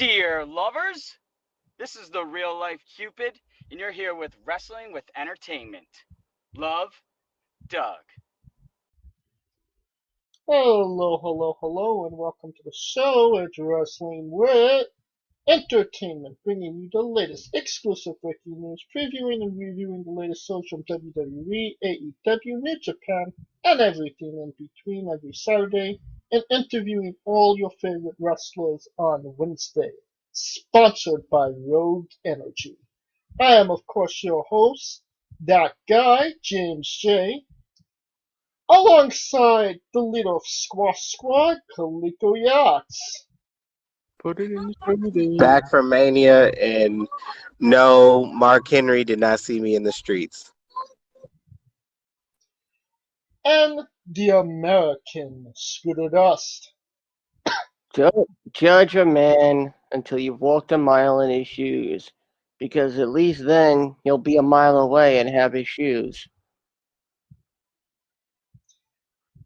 Dear lovers, this is the real life Cupid, and you're here with Wrestling with Entertainment. Love, Doug. Hello, and welcome to the show. It's Wrestling with Entertainment, bringing you the latest exclusive breaking news, previewing and reviewing the latest shows from WWE, AEW, New Japan, and everything in between every Saturday, and interviewing all your favorite wrestlers on Wednesday. Sponsored by Rogue Energy. I am, of course, your host, that guy, James J. Alongside the leader of Squash Squad, Kaliko Yachts. Put it in the smoothie. Back from Mania, and no, Mark Henry did not see me in the streets. And the American Scooter Dust. Don't judge a man until you've walked a mile in his shoes, because at least then he'll be a mile away and have his shoes.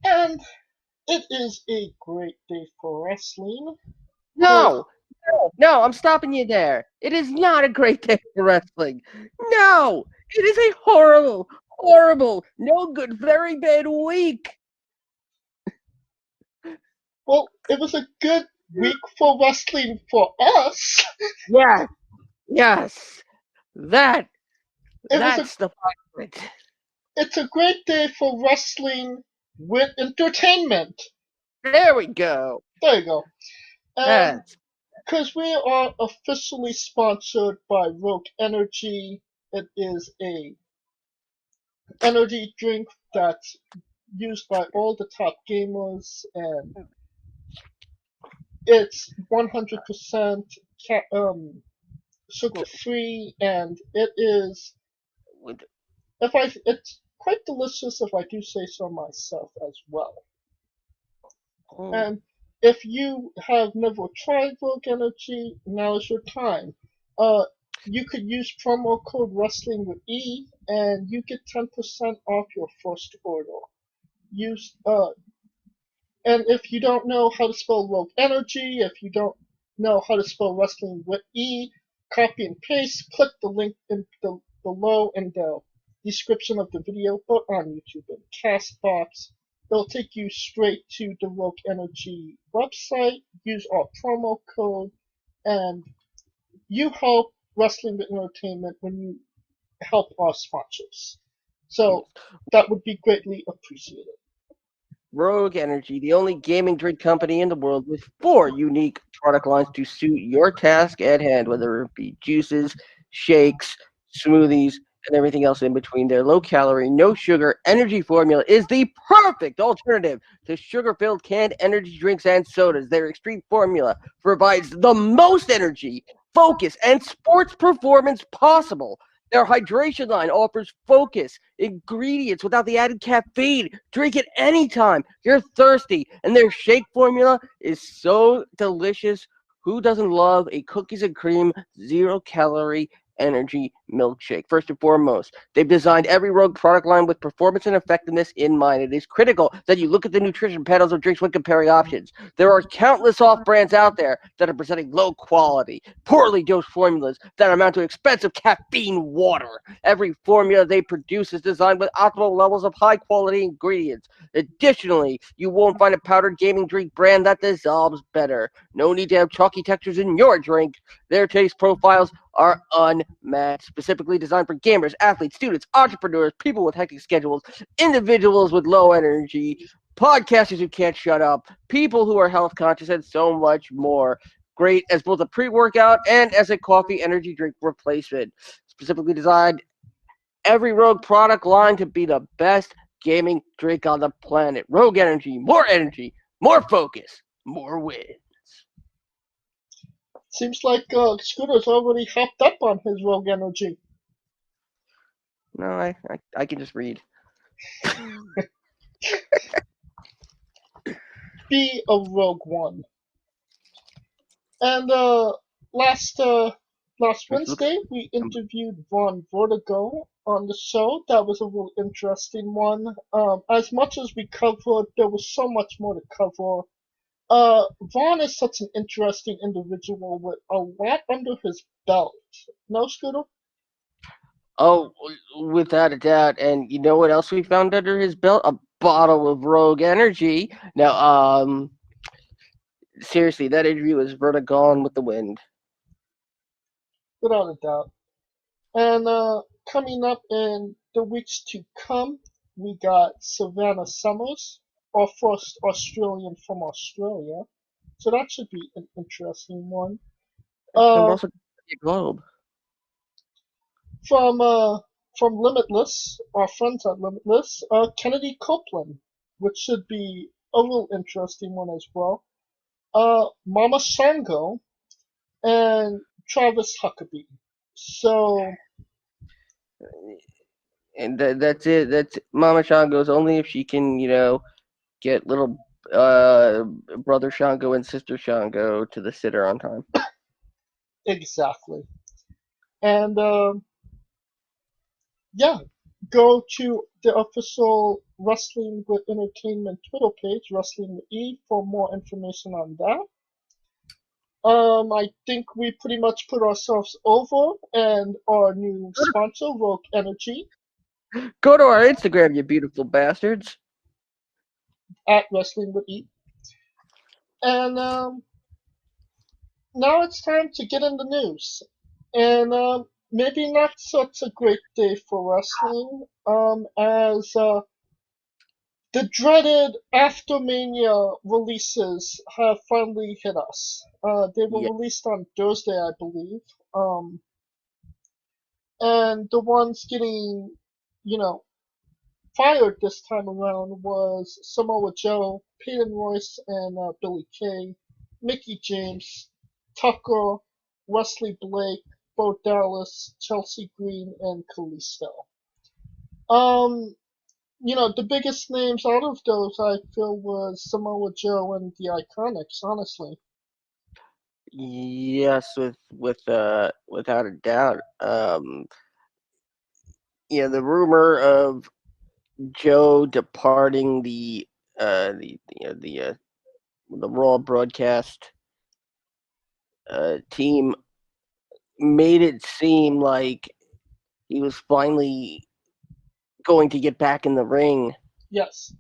And it is a great day for wrestling. No, I'm stopping you there. It is not a great day for wrestling. No, it is a horrible, no good, very bad week. Well, it was a good week for wrestling for us. Yes, that's the part of it. It's a great day for wrestling with entertainment. There we go. There you go. Yes. Because we are officially sponsored by Rogue Energy. It is a energy drink that's used by all the top gamers, and it's 100% sugar free, and it is it's quite delicious if I do say so myself as well. Oh. And if you have never tried Rogue Energy, now is your time. You could use promo code Wrestling with E, and you get 10% off your first order. And if you don't know how to spell Rogue Energy, if you don't know how to spell Wrestling with E, copy and paste, click the link below in the description of the video, or on YouTube and Castbox. It'll take you straight to the Rogue Energy website. Use our promo code, and you help Wrestling with Entertainment when you help our sponsors. So that would be greatly appreciated. Rogue Energy, the only gaming drink company in the world with 4 unique product lines to suit your task at hand, whether it be juices, shakes, smoothies, and everything else in between. Their low-calorie, no-sugar energy formula is the perfect alternative to sugar-filled canned energy drinks and sodas. Their extreme formula provides the most energy, focus, and sports performance possible. Their hydration line offers focus, ingredients without the added caffeine. Drink it anytime you're thirsty. And their shake formula is so delicious. Who doesn't love a cookies and cream, 0-calorie energy milkshake? First and foremost, they've designed every Rogue product line with performance and effectiveness in mind. It is critical that you look at the nutrition panels of drinks when comparing options. There are countless off-brands out there that are presenting low-quality, poorly dosed formulas that amount to expensive caffeine water. Every formula they produce is designed with optimal levels of high-quality ingredients. Additionally, you won't find a powdered gaming drink brand that dissolves better. No need to have chalky textures in your drink. Their taste profiles are unmatched, specifically designed for gamers, athletes, students, entrepreneurs, people with hectic schedules, individuals with low energy, podcasters who can't shut up, people who are health conscious, and so much more. Great as both a pre-workout and as a coffee energy drink replacement. Specifically designed every Rogue product line to be the best gaming drink on the planet. Rogue Energy, more focus, more wins. Seems like Scooter's already hopped up on his Rogue Energy. No, I can just read. Be a Rogue One. And last Wednesday we interviewed Von Vertigo on the show. That was a real interesting one. As much as we covered, there was so much more to cover. Vaughn is such an interesting individual with a lot under his belt. No, Scooter? Oh, without a doubt. And you know what else we found under his belt? A bottle of Rogue Energy. Now, seriously, that injury was Gone with the wind. Without a doubt. And coming up in the weeks to come, we got Savannah Summers, our first Australian from Australia. So that should be an interesting one. And also the Globe. From Limitless, our friends at Limitless, Kennedy Copeland, which should be a real interesting one as well. Mama Shango and Travis Huckabee. So, and that's it. That's Mama Shango's only if she can, get little brother Shango and sister Shango to the sitter on time. exactly. And yeah, go to the official Wrestling with Entertainment Twitter page, Wrestling with E, for more information on that. I think we pretty much put ourselves over, and our new sponsor, Rogue Energy, Go to our Instagram, you beautiful bastards. at Wrestling with E. And now it's time to get in the news. And maybe not such a great day for wrestling, as the dreaded After Mania releases have finally hit us. They were Yeah. released on Thursday, I believe. And the ones getting, fired this time around was Samoa Joe, Peyton Royce, and Billy Kay, Mickey James, Tucker, Wesley Blake, Bo Dallas, Chelsea Green, and Kalisto. The biggest names out of those I feel was Samoa Joe and the Iconics, honestly. Yes, without a doubt. The rumor of Joe departing the Raw broadcast team made it seem like he was finally going to get back in the ring, Yes.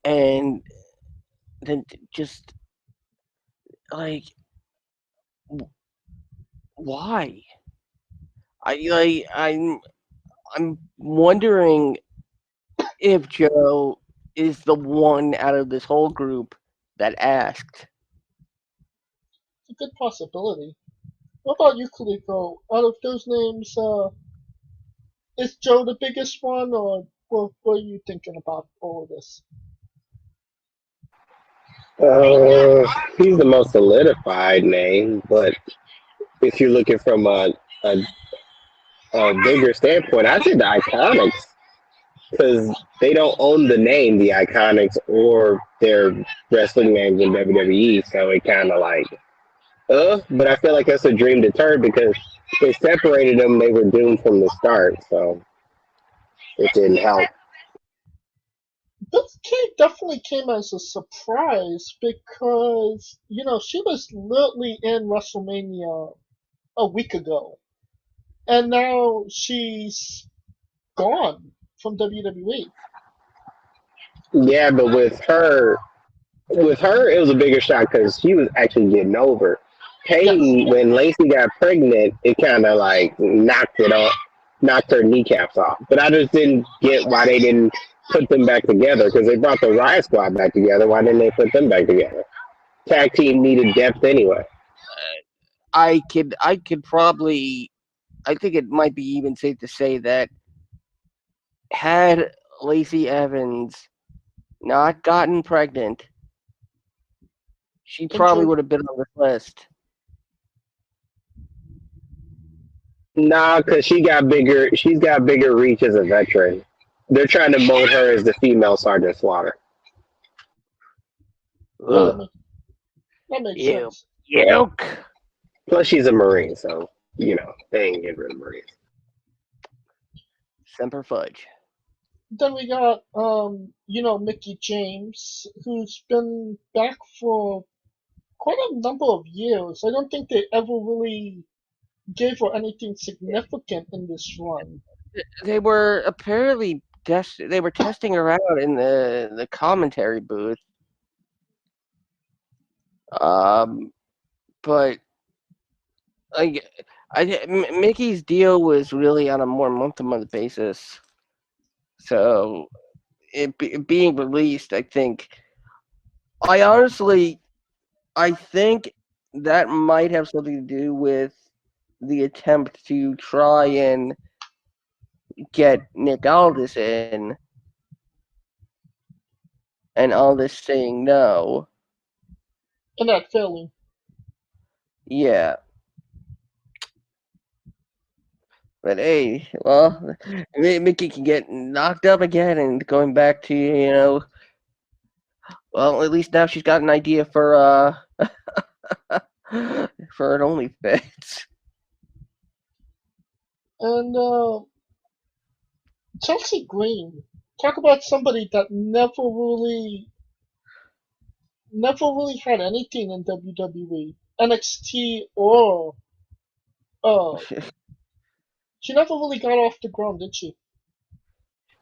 and then just like, why? I'm wondering if Joe is the one out of this whole group that asked. It's a good possibility. What about you, Kaliko? Out of those names, is Joe the biggest one, or what are you thinking about all of this? He's the most solidified name, but if you're looking from a bigger standpoint, I say the Iconics because they don't own the name the Iconics or their wrestling names in WWE, so it kind of like, but I feel like that's a dream deterred because they separated them. They were doomed from the start, so it didn't help. This definitely came as a surprise because, she was literally in WrestleMania a week ago. And now she's gone from WWE. Yeah, but with her, it was a bigger shock because she was actually getting over. Peyton, Yes. when Lacey got pregnant, it kind of like knocked her kneecaps off. But I just didn't get why they didn't put them back together because they brought the Riot Squad back together. Why didn't they put them back together? Tag team needed depth anyway. I could probably, I think it might be even safe to say that had Lacey Evans not gotten pregnant, she probably would have been on this list. Nah, because she got bigger. She's got bigger reach as a veteran. They're trying to mold her as the female Sergeant Slaughter. That makes Ew. sense. Yuck. Plus, she's a Marine, so they ain't getting rid of Marines. Semper Fudge. then we got Mickey James, who's been back for quite a number of years. I don't think they ever really gave her anything significant in this run. They were apparently they were testing her out in the commentary booth. But Mickey's deal was really on a more month-to-month basis. So being released, I think that might have something to do with the attempt to try and get Nick Aldis in, and Aldis saying no. And that failing. Yeah. But hey, well, Mickey can get knocked up again and going back to, well, at least now she's got an idea for for an OnlyFans. And Chelsea Green, talk about somebody that never really had anything in WWE, NXT, or she never really got off the ground, did she?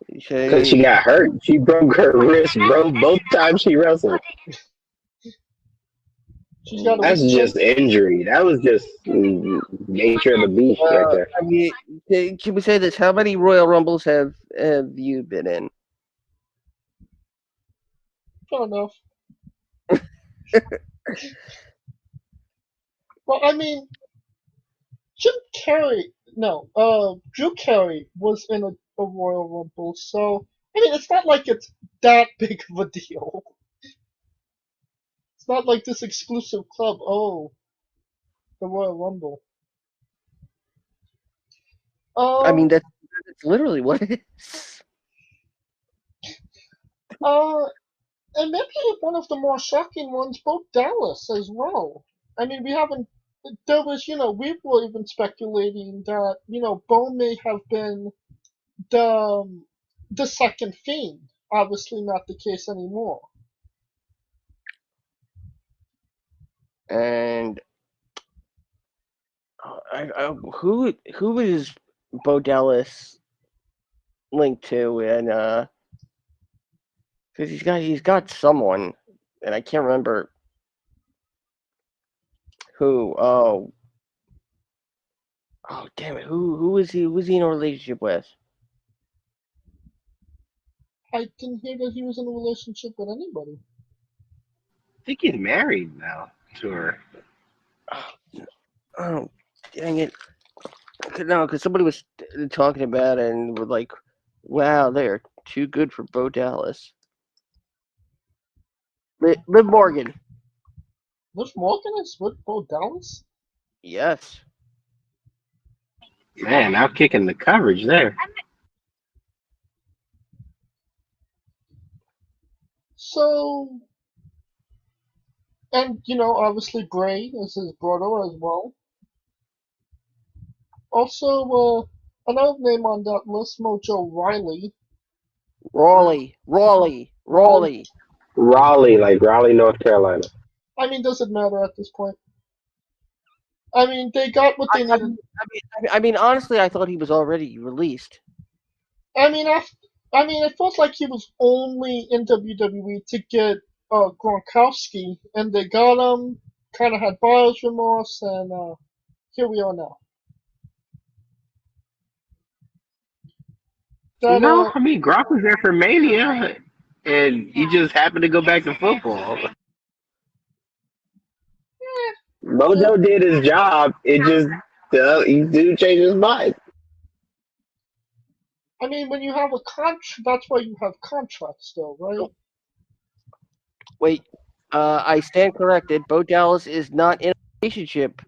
Because she got hurt. She broke her wrist, both times she wrestled. She's got That's just injury. That was just nature of the beast right there. I mean, can we say this? How many Royal Rumbles have you been in? Fair enough. Well, I mean, Drew Carey was in a Royal Rumble, so I mean, it's not like it's that big of a deal. It's not like this exclusive club. Oh, the Royal Rumble. I mean, that's literally what it is. And maybe one of the more shocking ones, Bo Dallas as well. I mean, there was, we were even speculating that, Bo may have been the second Fiend. Obviously not the case anymore. And who is Bo Dallas linked to? And because he's got someone, and I can't remember who. Oh, damn it! Who is he? Who's he in a relationship with? I didn't hear that he was in a relationship with anybody. I think he's married now to her. Oh, dang it! No, because somebody was talking about it and were like, "Wow, they're too good for Bo Dallas." Liv Morgan. Liv Morgan is with Bo Dallas? Yes. Man, I'm kicking the coverage there. So, and obviously Bray is his brother as well. Also, another name on that list, Mojo Riley. Raleigh, like Raleigh, North Carolina. I mean, does it matter at this point? I mean, they got what they needed. I mean, honestly, I thought he was already released. I mean, it felt like he was only in WWE to get Gronkowski, and they got him. Kind of had buyer's remorse, and here we are now. No, I mean Gronk was there for Mania, and he just happened to go back to football. Mojo did his job. It just he did change his mind. I mean, when you have a contract, that's why you have contracts, though, right? Wait, I stand corrected. Bo Dallas is not in a relationship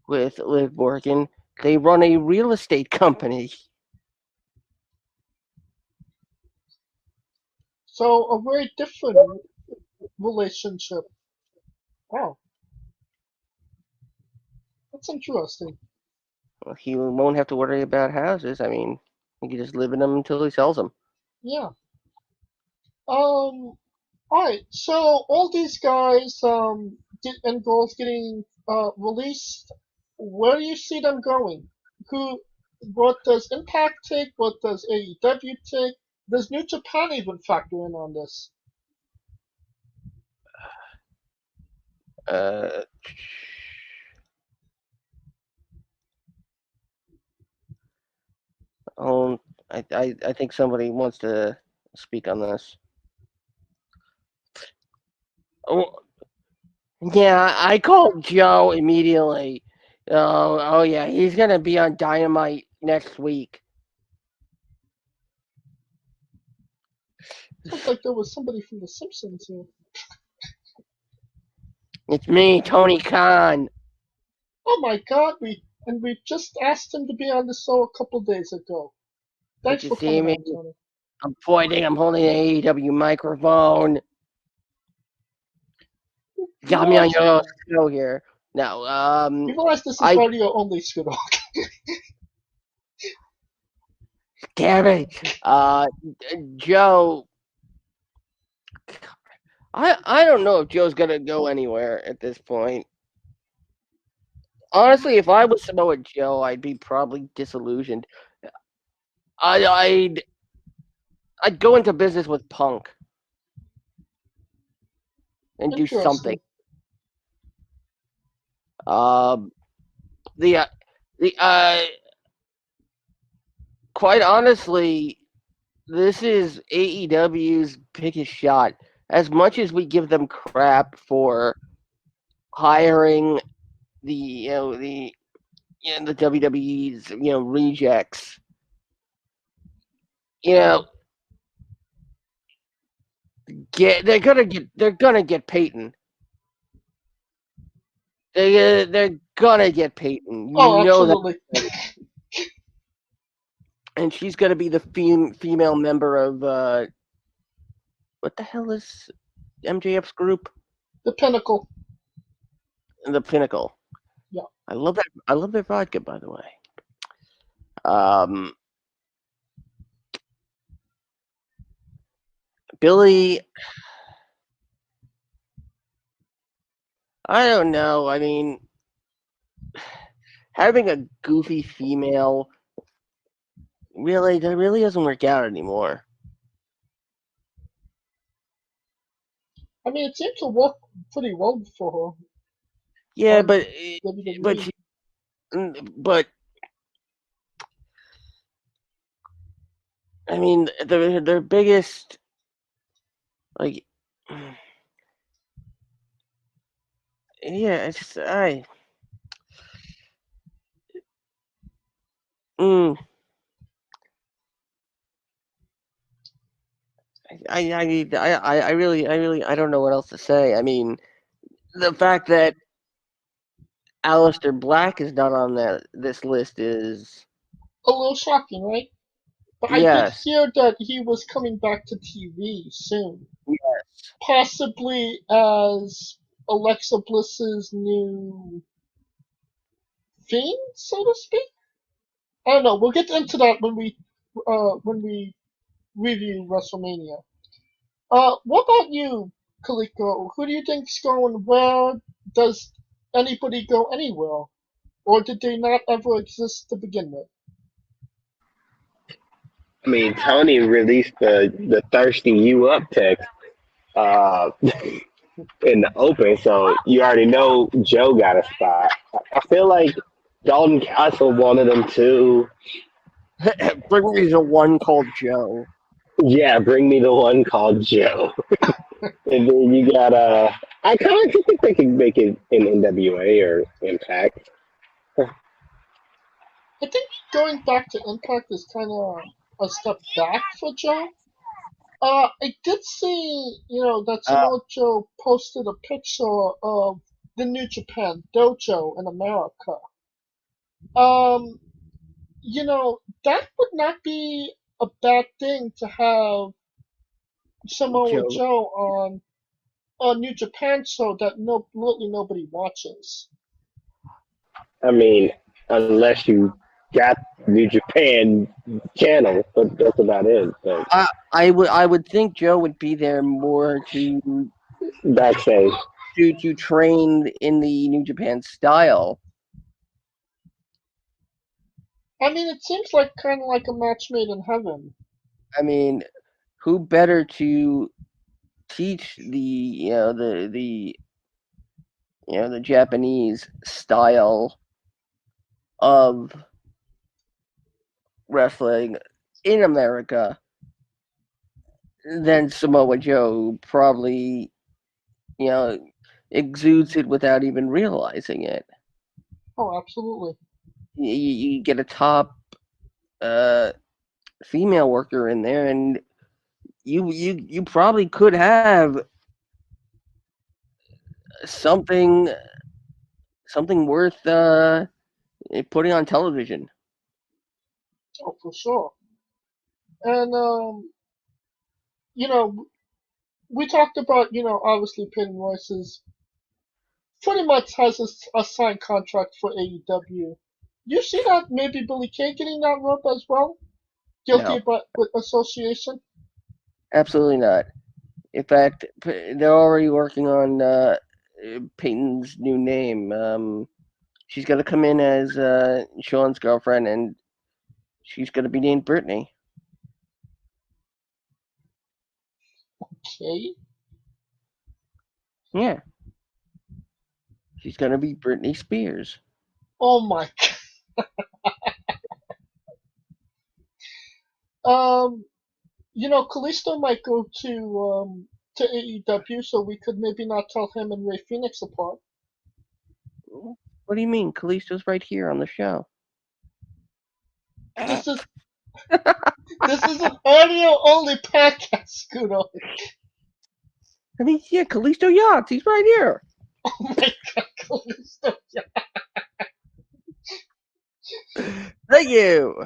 with Liv Morgan. They run a real estate company. So a very different relationship. Wow, that's interesting. He won't have to worry about houses. I mean, he can just live in them until he sells them. Yeah. Alright, so all these guys and girls getting released, where do you see them going? What does Impact take? What does AEW take? Does New Japan even factor in on this? Uh, I think somebody wants to speak on this. Oh, yeah, I called Joe immediately. Oh yeah, he's gonna be on Dynamite next week. Sounds like there was somebody from The Simpsons here. It's me, Tony Khan. Oh my god, we just asked him to be on the show a couple days ago. Thanks Did for you see coming me? on, Tony. I'm pointing. I'm holding the AEW microphone. Got me on your show here. Now, You realize this is I audio only, Skidoo. damn it, Joe. I don't know if Joe's gonna go anywhere at this point. Honestly, if I was Samoa Joe, I'd be probably disillusioned. I'd go into business with Punk and do something. The quite honestly, this is AEW's biggest shot. As much as we give them crap for hiring the WWE's rejects, they're gonna get Peyton. They're gonna get Peyton. Oh, absolutely. That. And she's gonna be the female member of what the hell is MJF's group? The Pinnacle. The Pinnacle. Yeah. I love that. I love their vodka, by the way. Billy, I don't know. I mean, having a goofy female really doesn't work out anymore. I mean, it seems to work pretty well for her. Yeah, On but WWE. but I mean, their biggest like. Yeah, it's just I really I don't know what else to say. I mean, the fact that Aleister Black is not on this list is a little shocking, right? But I did hear that he was coming back to TV soon. Yes. Possibly as Alexa Bliss's new Fiend, so to speak. I don't know. We'll get into that when we review WrestleMania. What about you, Kaliko? Who do you think's going where? Does anybody go anywhere? Or did they not ever exist to begin with? I mean, Tony released the thirsty you up text in the open, so you already know Joe got a spot. I feel like Dalton Castle wanted him too. Bring me the one called Joe. Yeah, bring me the one called Joe. And then you got I kind of think they can make it in NWA or Impact. I think going back to Impact is kind of a step back for Joe. I did see, that Samoa Joe posted a picture of the New Japan Dojo in America. That would not be a bad thing to have Samoa Joe on a New Japan show that literally nobody watches. I mean, unless you got New Japan channel, but that's about it. But I would think Joe would be there more to backstage, train in the New Japan style. I mean, it seems like kind of like a match made in heaven. I mean, who better to teach the Japanese style of wrestling in America than Samoa Joe, who probably exudes it without even realizing it. Oh, absolutely. You get a top female worker in there, and you probably could have something worth putting on television. Oh, for sure. And we talked about obviously Peyton Royce is pretty much has a signed contract for AEW. You see that maybe Billy Kay getting that rub as well? Guilty No, with association? absolutely not. In fact, they're already working on Peyton's new name. She's going to come in as Sean's girlfriend, and she's going to be named Brittany. Okay. Yeah. She's going to be Britney Spears. Oh my god. Kalisto might go to AEW, so we could maybe not tell him and Ray Phoenix apart. What do you mean? Kalisto's right here on the show. This is an audio only podcast, Scooter. I mean, yeah, Kalisto Yachts. He's right here. Oh my god, Kalisto. Yeah. Thank you.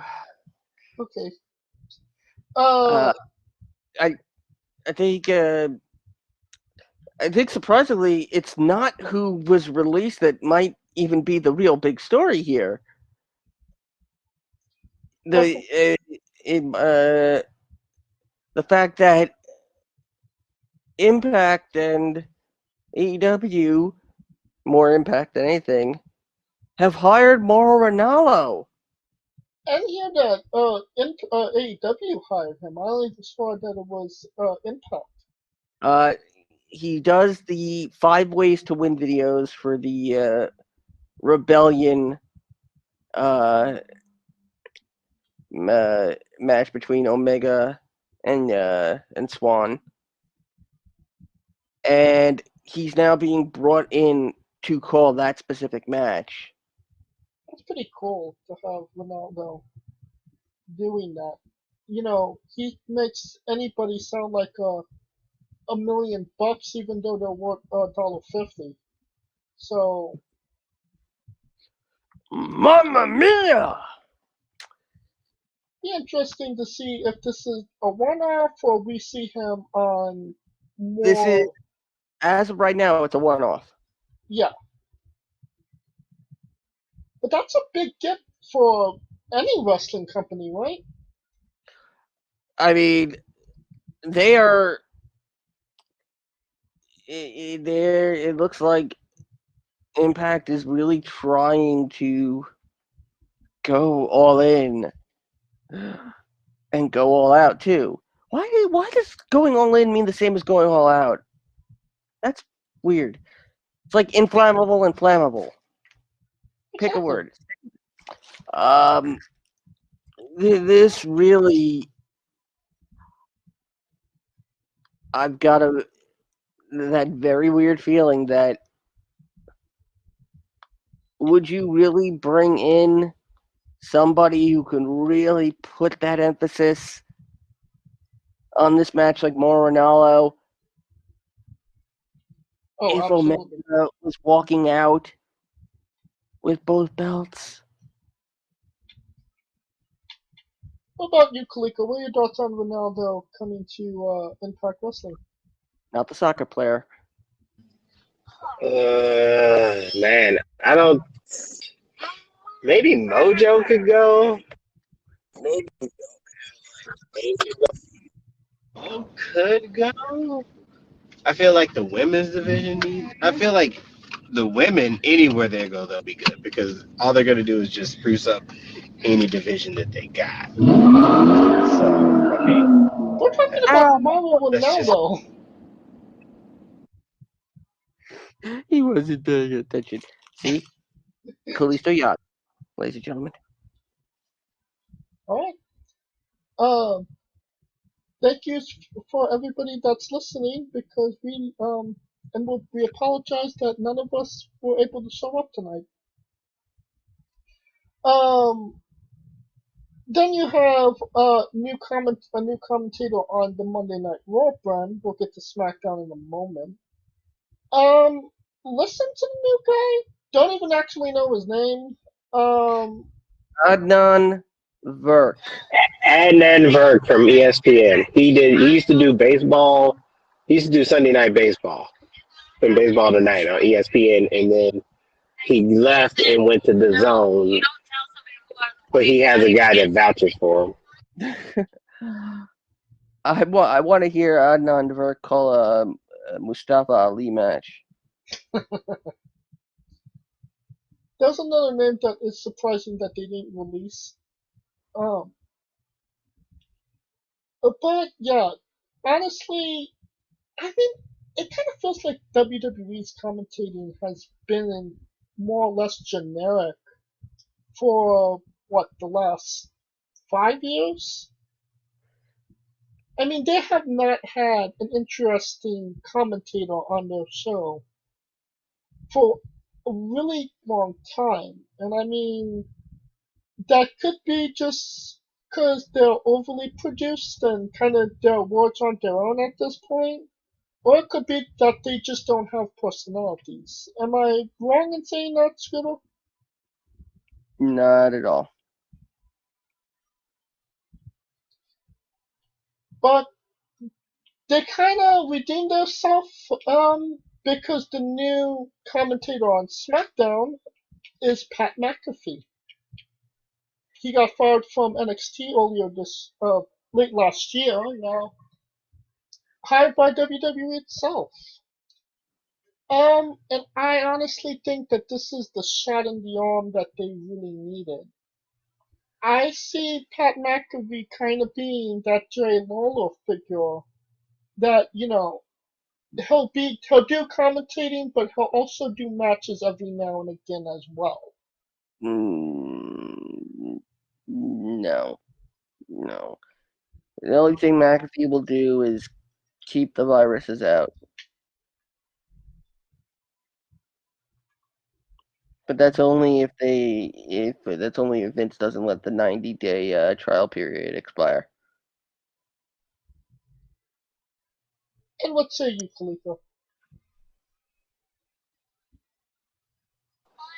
Okay. I think surprisingly, it's not who was released that might even be the real big story here. The fact that Impact and AEW, more Impact than anything, have hired Mauro Ranallo. I didn't hear that AEW hired him. I only saw that it was Impact. He does the 5 ways to win videos for the Rebellion match between Omega and Swan, and he's now being brought in to call that specific match. That's pretty cool to have Ronaldo doing that. He makes anybody sound like $1 million, even though they're worth $1.50. So, Mamma mia! be interesting to see if this is a one-off or we see him on more. This is, as of right now, it's a one-off. Yeah. But that's a big get for any wrestling company, right? I mean, they are. It looks like Impact is really trying to go all in and go all out too. Why does going all in mean the same as going all out? That's weird. It's like inflammable and flammable. Pick a word. This really, I've got that very weird feeling that would you really bring in somebody who can really put that emphasis on this match like Mauro Ranallo? Oh, if absolutely. Omega was walking out with both belts? What about you, Kaliko? What are your thoughts on Ronaldo coming to Impact Wrestling? Not the soccer player. Man, I don't. Maybe Mojo could go. Maybe Mojo could go. I feel like the women's division needs. I feel like the women anywhere they go, they'll be good because all they're gonna do is just spruce up any division that they got. So I mean, We're talking Ah, about Mauro that's just Ranallo. he wasn't paying attention. See? Kalisto Yacht, ladies and gentlemen. All right. Thank you for everybody that's listening because we apologize that none of us were able to show up tonight. Then you have a new commentator on the Monday Night Raw brand. We'll get to SmackDown in a moment. Listen to the new guy. Don't even actually know his name. Adnan Verk. Adnan Virk from ESPN. He used to do baseball. He used to do Sunday Night Baseball from Baseball Tonight on ESPN, and then he left and went to the Zone. But he has a guy that vouches for him. I want to hear Adnan Verk call a Mustafa Ali match. There's another name that is surprising that they didn't release. But yeah, honestly, I think it kind of feels like WWE's commentating has been more or less generic for the last 5 years. I mean, they have not had an interesting commentator on their show for a really long time, and I mean that could be just because they're overly produced and kind of their words aren't their own at this point. Or it could be that they just don't have personalities. Am I wrong in saying that, Scribble? Not at all. But they kind of redeemed themselves because the new commentator on SmackDown is Pat McAfee. He got fired from NXT earlier late last year. Now hired by WWE itself. And I honestly think that this is the shot in the arm that they really needed. I see Pat McAfee kind of being that Jerry Lawler figure that, he'll do commentating, but he'll also do matches every now and again as well. No. The only thing McAfee will do is keep the viruses out. But that's only if Vince doesn't let the 90-day trial period expire. And what say you, Khalifa?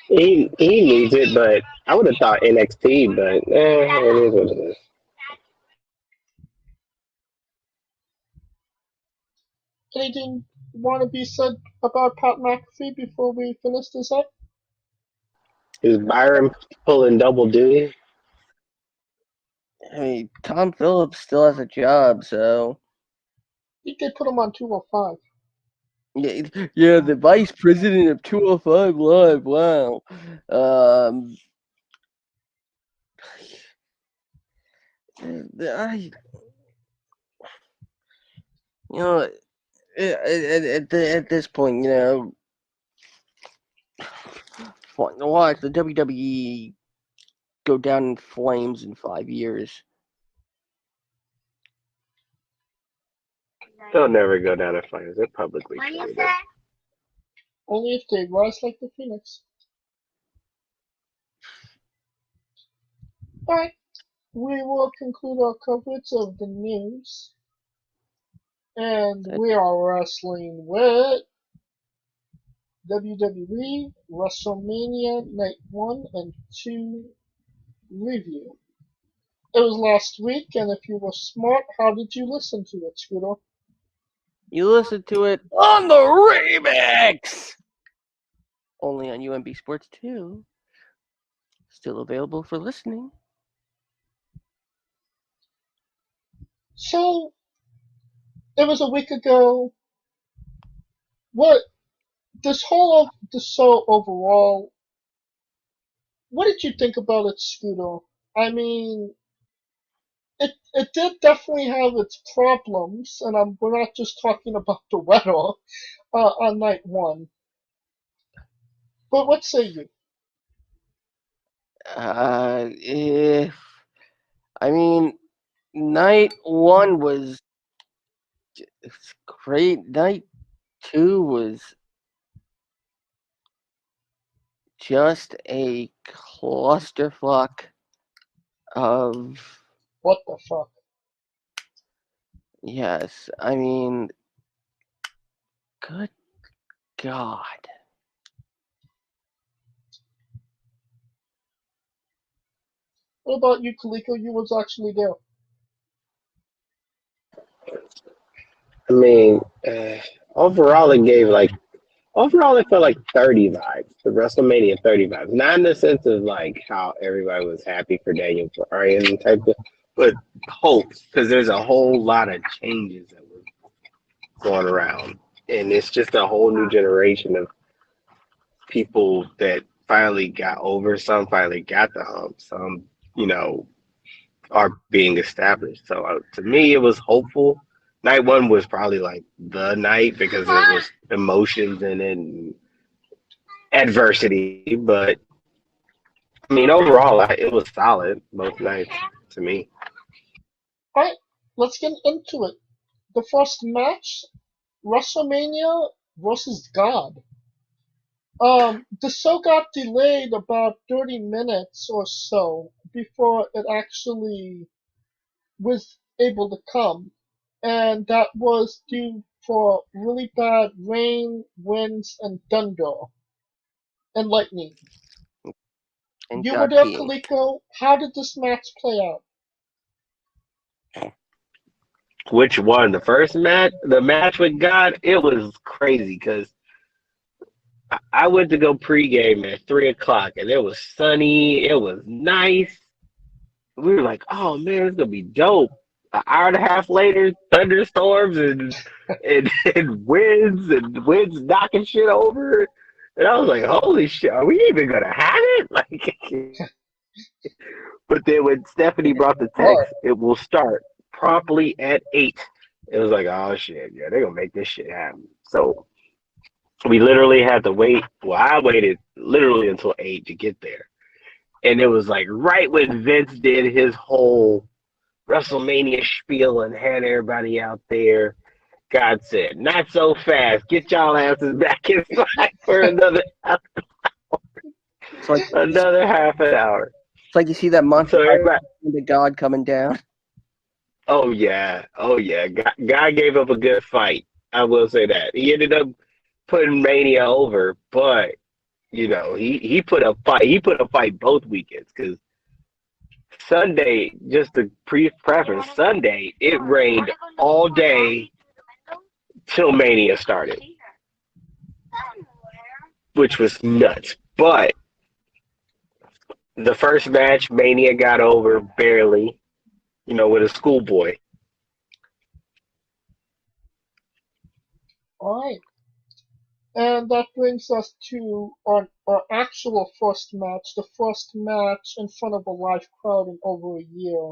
He needs it, but I would have thought NXT, but it is what it is. Anything want to be said about Pat McAfee before we finish this up? Is Byron pulling double duty? I mean, Tom Phillips still has a job, so I think they put him on 205. yeah, the vice president of 205 Live. Wow. At this point, watch the WWE go down in flames in 5 years. They'll never go down in flames. They're publicly traded. Only if they rise like the Phoenix. Alright, we will conclude our coverage of the news. And we are wrestling with WWE WrestleMania Night 1 and 2 review. It was last week, and if you were smart, how did you listen to it, Scooter? You listen to it on the remix! Only on UMB Sports 2. still available for listening. So, it was a week ago. What, this whole of the show overall, what did you think about it, Scooter? I mean, it did definitely have its problems, and we're not just talking about the weather on night one. But what say you? If I mean, night one was great. Night two was just a clusterfuck of What the fuck? yes. I mean, good God. What about you, Kaliko? You was actually there. I mean, overall, it gave like overall it felt like 30 vibes, the WrestleMania 30 vibes. Not in the sense of like how everybody was happy for Daniel Bryan type of, but hope because there's a whole lot of changes that were going around, and it's just a whole new generation of people that finally got over. Some finally got the hump. Some, you know, are being established. So to me, it was hopeful. Night one was probably like the night because it was emotions and then adversity. But I mean, overall, it was solid both nights to me. Alright, let's get into it. The first match, WrestleMania versus God. The show got delayed about 30 minutes or so before it actually was able to come, and that was due for really bad rain, winds, and thunder and lightning. And You were God there, peeing. Kaliko. How did this match play out? Which one? The first match, the match with God, it was crazy because I went to go pregame at 3 o'clock and it was sunny. It was nice. We were like, "Oh man, it's gonna be dope." An hour and a half later, thunderstorms and winds knocking shit over. And I was like, "Holy shit, are we even gonna have it?" Like, but then when Stephanie brought the What? text, it will start promptly at 8. It was like, "Oh shit, yeah, they're gonna make this shit happen." So we literally had to wait. Well, I waited literally until 8 to get there, and it was like right when Vince did his whole WrestleMania spiel and had everybody out there. God said, "Not so fast. Get y'all asses back inside for It's like another half an hour." it's like you see that monster So everybody, the God coming down. oh yeah. Guy gave up a good fight. I will say that he ended up putting Mania over, but you know he put a fight. He put a fight both weekends because Sunday, just to preface, Sunday it rained all day till Mania started, which was nuts. But the first match, Mania got over barely, you know, with a schoolboy. Alright. And that brings us to our actual first match, the first match in front of a live crowd in over a year.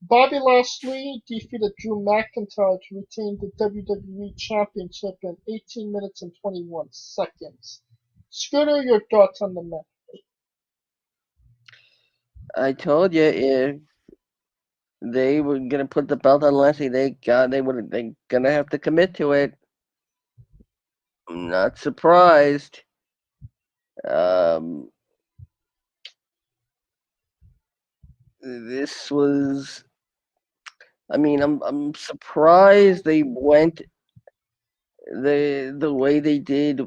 Bobby Lashley defeated Drew McIntyre to retain the WWE Championship in 18 minutes and 21 seconds. Scooter, your thoughts on the match? I told you if they were gonna put the belt on Lashley, they gonna have to commit to it. I'm not surprised. Um, this was. I mean, I'm surprised they went the way they did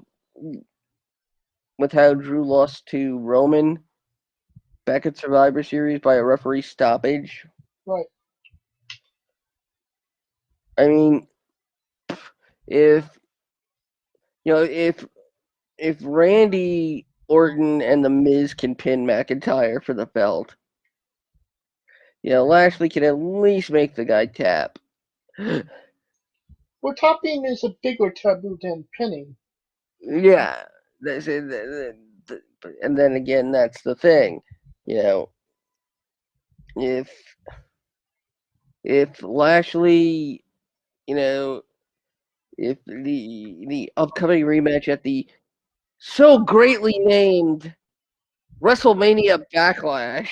with how Drew lost to Roman back at Survivor Series by a referee stoppage. Right. I mean, if you know if Randy Orton and The Miz can pin McIntyre for the belt. Lashley can at least make the guy tap. Well, tapping is a bigger taboo than pinning. Yeah. And then again, that's the thing. If Lashley, if the upcoming rematch at the so greatly named WrestleMania Backlash,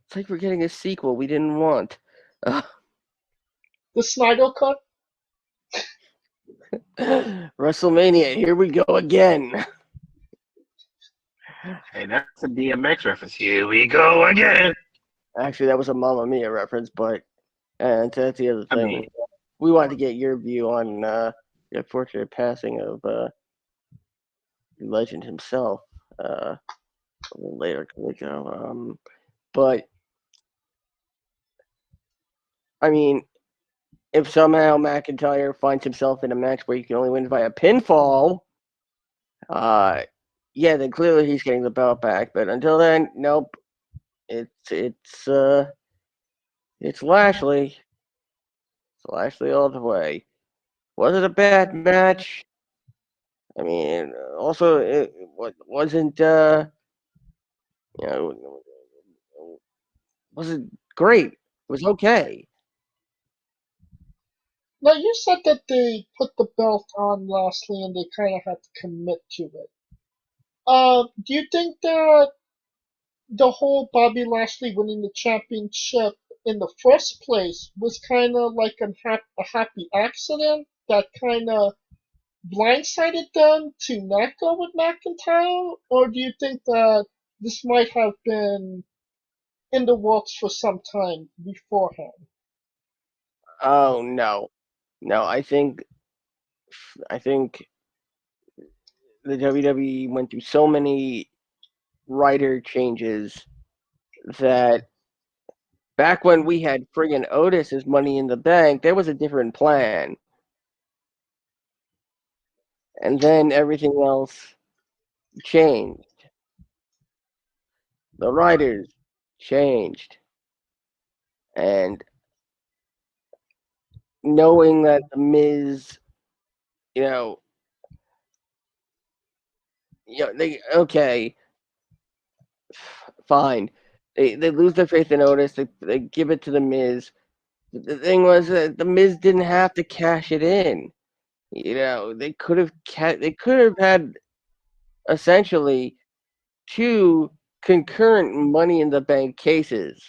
it's like we're getting a sequel we didn't want. The Snyder Cut? WrestleMania, here we go again. Hey, that's a DMX reference. Here we go again. Actually, that was a Mamma Mia reference, but and that's the other thing. I mean, we wanted to get your view on the unfortunate passing of legend himself a little later. But I mean, if somehow McIntyre finds himself in a match where you can only win by a pinfall, yeah, then clearly he's getting the belt back. But until then, nope. It's Lashley. It's Lashley all the way. Was it a bad match? I mean, also it wasn't wasn't great. It was okay. Now, you said that they put the belt on Lashley and they kind of had to commit to it. Do you think that the whole Bobby Lashley winning the championship in the first place was kind of like a happy accident that kind of blindsided them to not go with McIntyre? Or do you think that this might have been in the works for some time beforehand? Oh no. I think the WWE went through so many writer changes that back when we had friggin' Otis as Money in the Bank, there was a different plan. And then everything else changed. The writers changed. And knowing that The Miz, okay, fine. They lose their faith in Otis. They give it to The Miz. The thing was that The Miz didn't have to cash it in. They could have had essentially two concurrent Money in the Bank cases.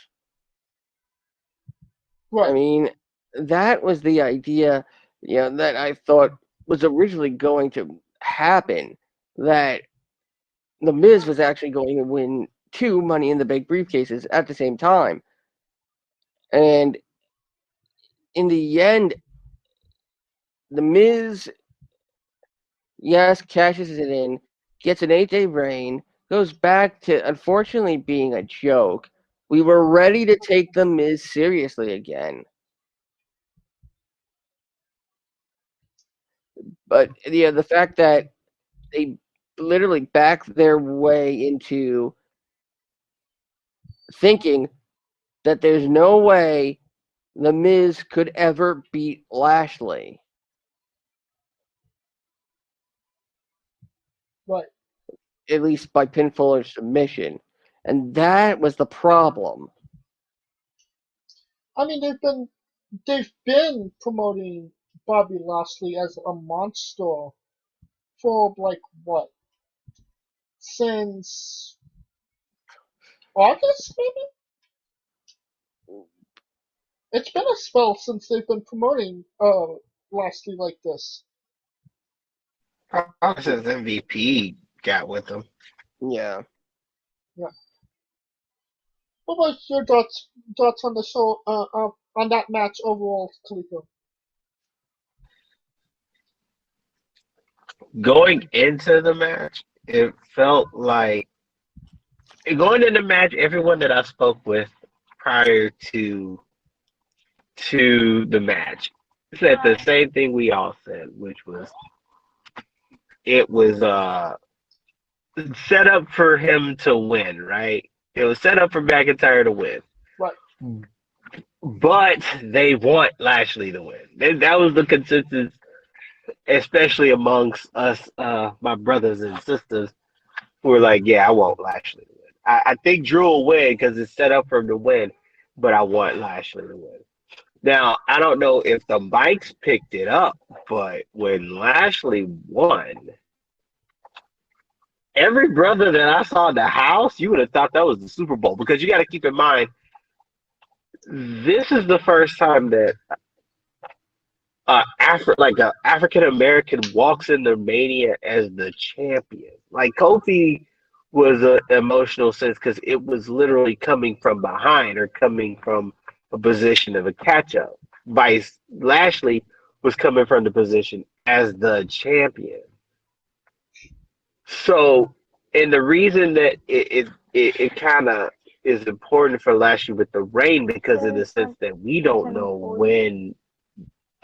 Right. I mean, that was the idea, that I thought was originally going to happen. That The Miz was actually going to win two Money in the Bank briefcases at the same time. And in the end, The Miz, yes, cashes it in, gets an 8-day reign, goes back to unfortunately being a joke. We were ready to take The Miz seriously again. But the fact that they literally backed their way into thinking that there's no way The Miz could ever beat Lashley. Right. At least by pinfall or submission. And that was the problem. I mean, they've been promoting Bobby Lashley as a monster for like what? Since August, maybe? It's been a spell since they've been promoting Lashley like this. probably since MVP got with them. Yeah. Yeah. What was your thoughts on the show on that match overall, Khalifa? Going into the match, it felt like going into the match. Everyone that I spoke with prior to the match said the same thing we all said, which was it was set up for him to win, right? It was set up for McIntyre to win. Right. But they want Lashley to win. That was the consensus, especially amongst us, my brothers and sisters, who were like, yeah, I want Lashley to win. I think Drew will win because it's set up for him to win, but I want Lashley to win. Now, I don't know if the mics picked it up, but when Lashley won, every brother that I saw in the house, you would have thought that was the Super Bowl, because you got to keep in mind, this is the first time that a African American walks into Mania as the champion. Like Kofi was an emotional sense because it was literally coming from behind or coming from a position of a catch up. Vice Lashley was coming from the position as the champion. So, and the reason that it kind of is important for Lashley with the reign, because in the sense that we don't know when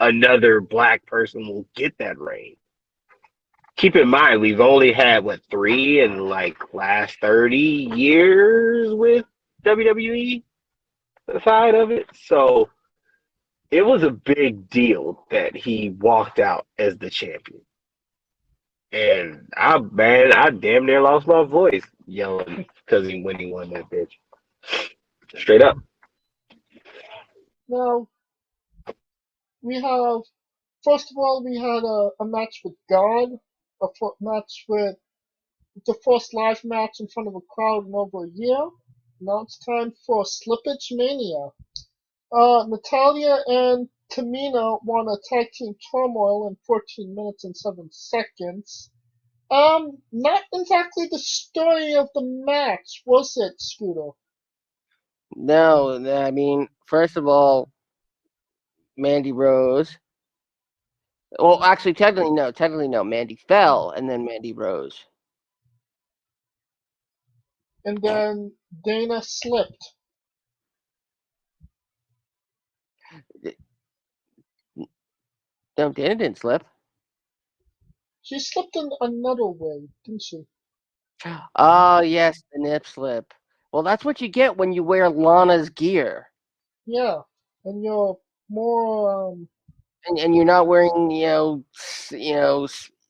another black person will get that reign. Keep in mind, we've only had 3 in like last 30 years with WWE side of it. So it was a big deal that he walked out as the champion. And I damn near lost my voice yelling when he won that bitch. Straight up. Now, we have, first of all, we had a match with God, match with the first live match in front of a crowd in over a year. Now it's time for Slippage Mania. Natalya and Tamina won a tag team turmoil in 14 minutes and 7 seconds. Not exactly the story of the match, was it, Scooter? No, I mean, first of all, Mandy Rose. Well, actually, technically no. Mandy fell, and then Mandy rose. And then Dana slipped. No, Dana didn't slip. She slipped in another way, didn't she? Oh, yes, the nip slip. Well, that's what you get when you wear Lana's gear. Yeah, and you're more, And you're not wearing,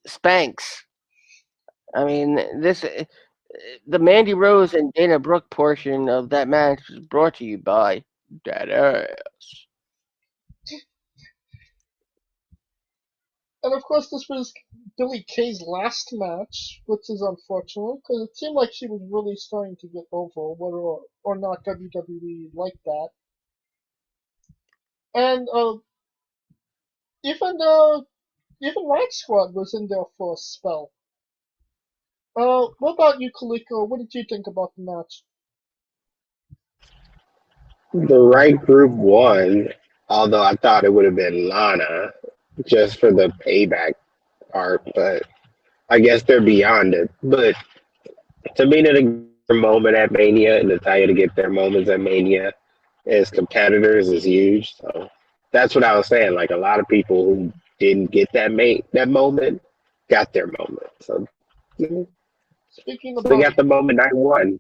Spanx. I mean, the Mandy Rose and Dana Brooke portion of that match was brought to you by that ass. And of course this was Billie Kay's last match, which is unfortunate, because it seemed like she was really starting to get over, whether or not WWE liked that. And even Rock Squad was in there for a spell. What about you, Kaliko? What did you think about the match? The right group won, although I thought it would have been Lana just for the payback part, but I guess they're beyond it. But Tamina to get their moment at Mania and Natalya to get their moments at Mania as competitors is huge. So that's what I was saying. Like, a lot of people who didn't get that moment got their moment. So Speaking they about got the moment night one.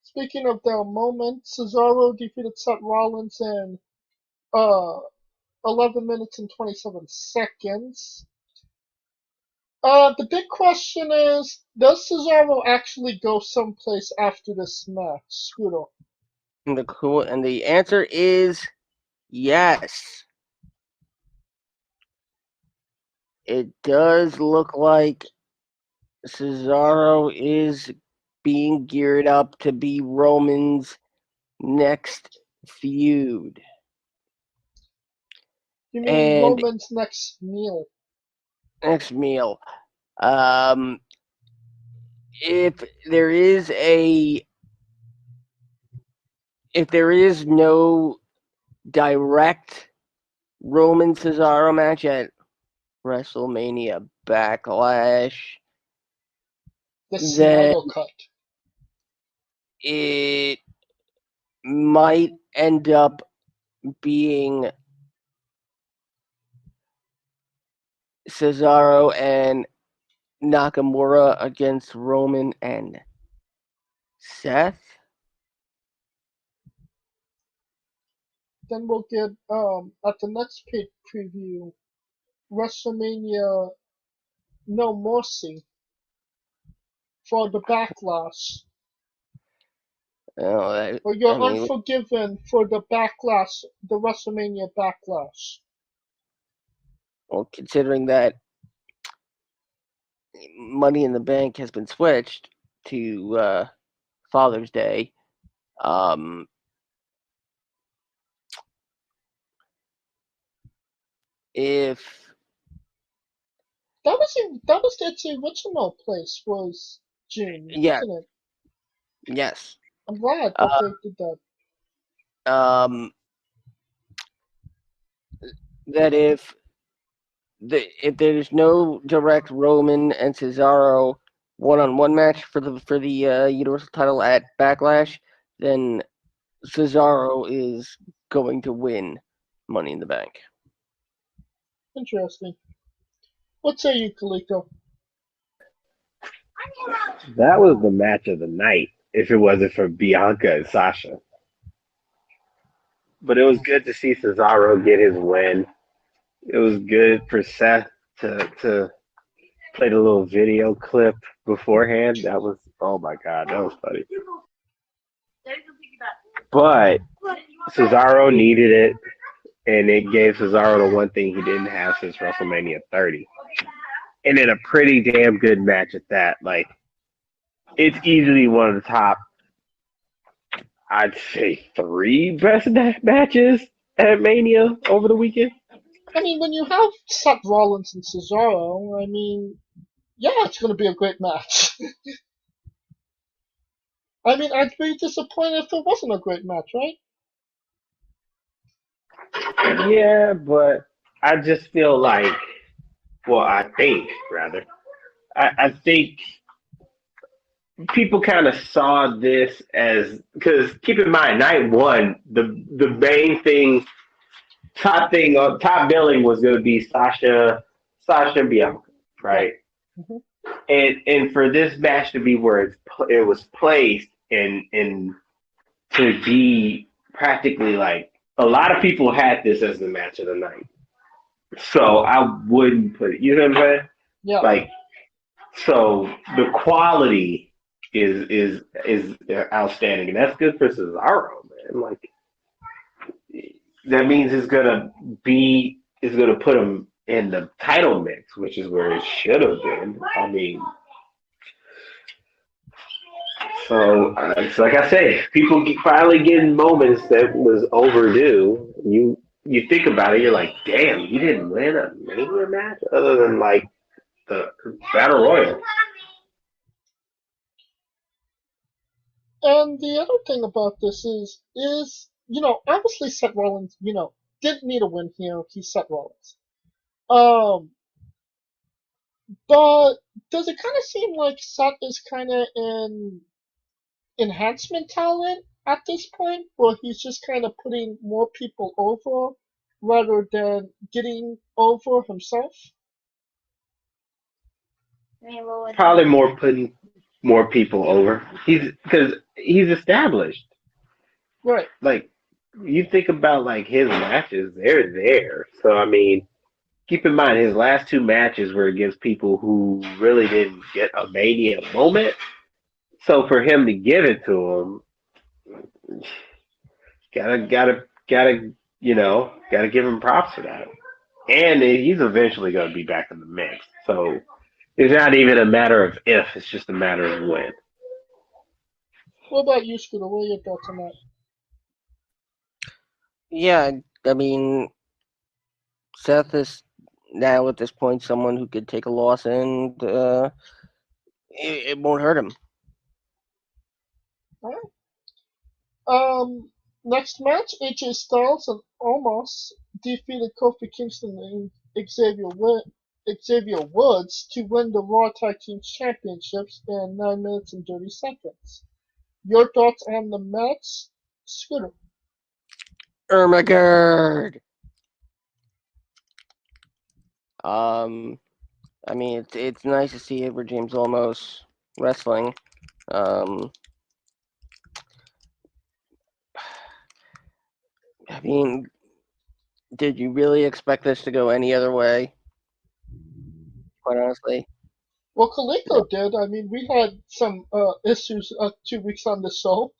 Speaking of their moment, Cesaro defeated Seth Rollins in uh 11 minutes and 27 seconds. The big question is, does Cesaro actually go someplace after this match, Scooter? And the answer is yes. It does look like Cesaro is being geared up to be Roman's next feud. You mean And Roman's next meal? next meal. If there is no direct Roman Cesaro match at WrestleMania Backlash, The then Snyder Cut. it might end up being Cesaro and Nakamura against Roman and Seth. Then we'll get at the next page preview, WrestleMania No Mercy for the Backlash. Oh, Or you're I mean, Unforgiven for the Backlash, the WrestleMania Backlash. well, considering that Money in the Bank has been switched to Father's Day, if That was its original place, was June, yeah, wasn't it? yes, I'm glad that they did that. that if there's no direct Roman and Cesaro one-on-one match for the Universal title at Backlash, then Cesaro is going to win Money in the Bank. Interesting. What say you, Kaliko? That was the match of the night if it wasn't for Bianca and Sasha. But it was good to see Cesaro get his win. It was good for Seth to play the little video clip beforehand. That was, oh my God, that was funny. But Cesaro needed it, and it gave Cesaro the one thing he didn't have since WrestleMania 30. And in a pretty damn good match at that. Like, it's easily one of the top, I'd say, 3 best matches at Mania over the weekend. I mean, when you have Seth Rollins and Cesaro, I mean, yeah, it's going to be a great match. I mean, I'd be disappointed if it wasn't a great match, right? Yeah, but I just feel like, well, I think, rather, I think people kind of saw this as, because keep in mind, night one, the main thing, top billing was going to be Sasha and Bianca, right? Mm-hmm. And for this match to be where it was placed and to be practically like, a lot of people had this as the match of the night. So I wouldn't put it, you know what I'm saying? Yeah. Like, so the quality is outstanding, and that's good for Cesaro, man. Like, that means it's gonna put him in the title mix, which is where it should have been. I mean, so it's like I say, people finally getting moments that was overdue. You think about it, you're like, damn, you didn't win a Mania match other than like the Battle Royal. And the other thing about this is obviously Seth Rollins, didn't need a win here. He's Seth Rollins. But does it kind of seem like Seth is kind of an enhancement talent at this point, where he's just kind of putting more people over rather than getting over himself? Probably more putting more people over. Because he's established. Right. Like, you think about like his matches, they're there. So I mean, keep in mind his last 2 matches were against people who really didn't get a Mania moment. So for him to give it to him, gotta give him props for that. And he's eventually gonna be back in the mix. So it's not even a matter of if; it's just a matter of when. What about you, Scooter? What are your thoughts on that? Yeah, I mean, Seth is now at this point someone who could take a loss and it won't hurt him. All right. Next match, AJ Styles and Omos defeated Kofi Kingston and Xavier Woods to win the Raw Tag Team Championships in 9 minutes and 30 seconds. Your thoughts on the match, Scooter? Ermagerd. I mean, it's nice to see Edward James Olmos wrestling. I mean, did you really expect this to go any other way? Quite honestly. Well, Kaliko did. I mean, we had some issues 2 weeks on the show.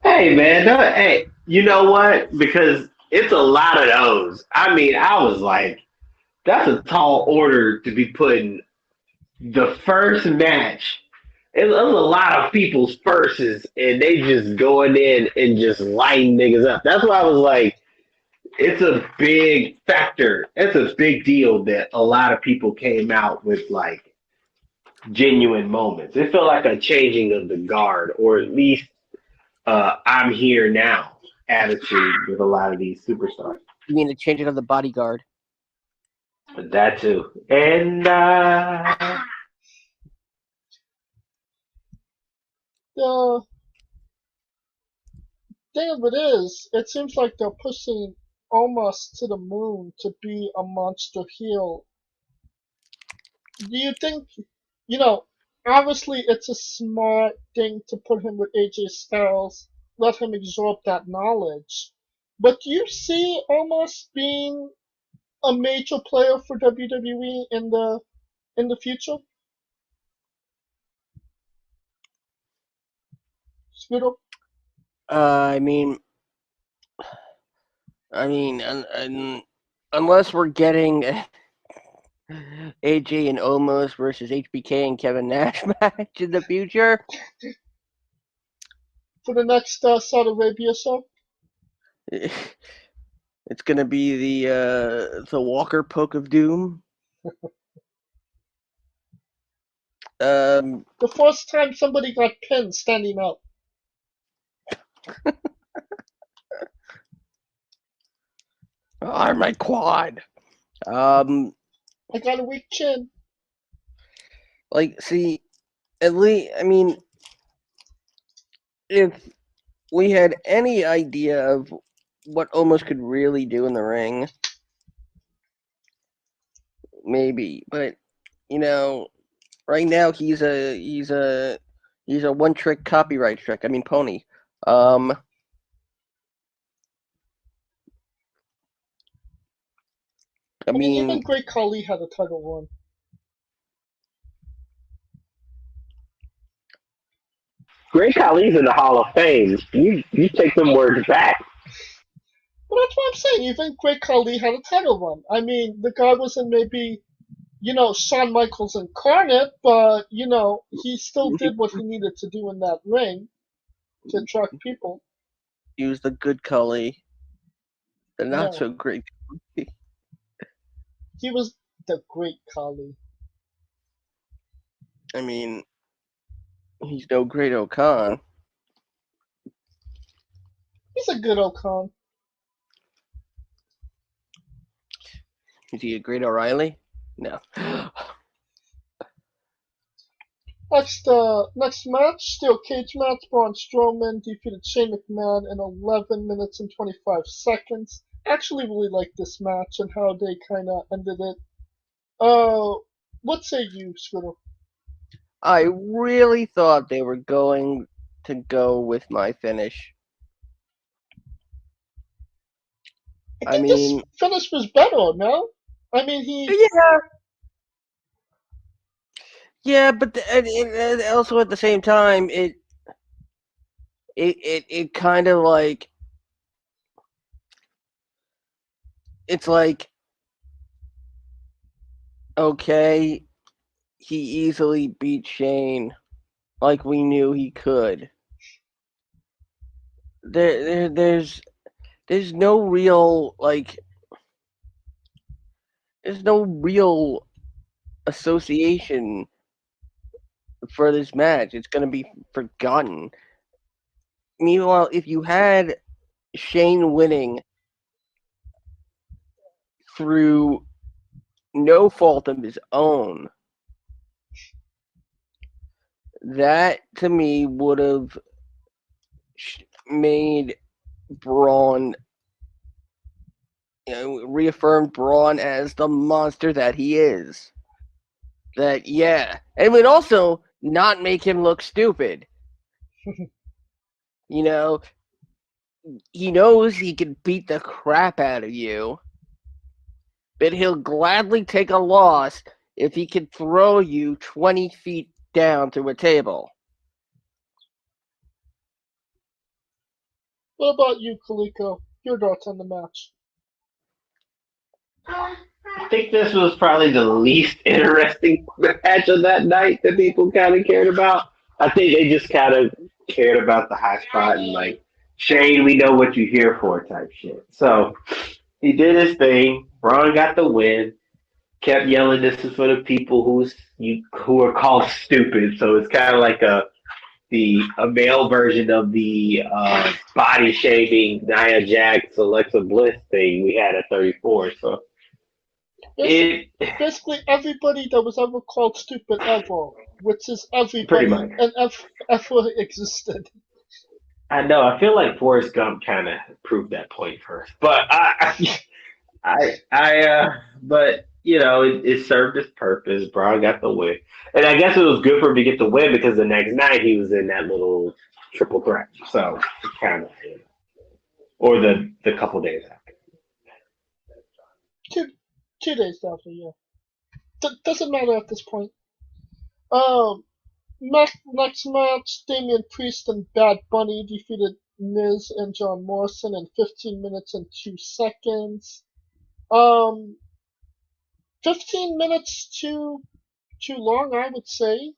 Hey man, hey, you know what? Because it's a lot of those. I mean, I was like, that's a tall order to be putting the first match. It was a lot of people's firsts, and they just going in and just lighting niggas up. That's why I was like, it's a big factor. It's a big deal that a lot of people came out with like genuine moments. It felt like a changing of the guard, or at least I'm here now attitude with a lot of these superstars. You mean the changing of the bodyguard? But that too. And The thing of it is, it seems like they're pushing almost to the moon to be a monster heel. Do you think, you know, obviously it's a smart thing to put him with AJ Styles, let him absorb that knowledge. But do you see almost being a major player for WWE in the future? Scooter? I mean, unless we're getting AJ and Omos versus HBK and Kevin Nash match in the future. For the next Saudi Arabia show? It's gonna be the Walker Poke of Doom. The first time somebody got pinned standing up. Oh, my quad. I got a weak chin. Like, see, at least, I mean, if we had any idea of what Omos could really do in the ring, maybe. But you know, right now he's a one-trick copyright trick. I mean, pony. I mean, even Great Khali had a title run. Great Khali's in the Hall of Fame. You take them words back. But that's what I'm saying. Even Great Khali had a title run. I mean, the guy wasn't maybe, Shawn Michaels incarnate, but, he still did what he needed to do in that ring to attract people. He was the good Cully, the not No. so great. He was the Great Khali. I mean, he's no great O'Khan. He's a good O'Khan. Is he a great O'Reilly? No. Next match, steel cage match. Braun Strowman defeated Shane McMahon in 11 minutes and 25 seconds. Actually, really liked this match and how they kind of ended it. What say you, Scooter? I really thought they were going to go with my finish. I think this finish was better, no? I mean, Yeah, but also at the same time, it kind of like, it's like, okay, he easily beat Shane, like we knew he could. There's no real there's no real association for this match. It's gonna be forgotten. Meanwhile, if you had Shane winning through no fault of his own, that to me would have made Braun reaffirmed Braun as the monster that he is. That, yeah. And it would also not make him look stupid. You know, he knows he can beat the crap out of you, but he'll gladly take a loss if he can throw you 20 feet down through a table. What about you, Kaliko? Your thoughts on the match? I think this was probably the least interesting match of that night that people kind of cared about. I think they just kind of cared about the high spot and like, Shane, we know what you're here for type shit. So he did his thing. Braun got the win. Kept yelling, "This is for the people who are called stupid." So it's kind of like a male version of the body shaming Nia Jax Alexa Bliss thing we had at 34. So Basically, everybody that was ever called stupid ever, which is pretty everybody much. and ever existed. I know. I feel like Forrest Gump kind of proved that point first, but but you know, it served its purpose. Braun got the win, and I guess it was good for him to get the win because the next night he was in that little triple threat. So kind of, or the couple days after. 2 days after, yeah. Doesn't matter at this point. Next match, Damian Priest and Bad Bunny defeated Miz and John Morrison in 15 minutes and 2 seconds. 15 minutes too long, I would say.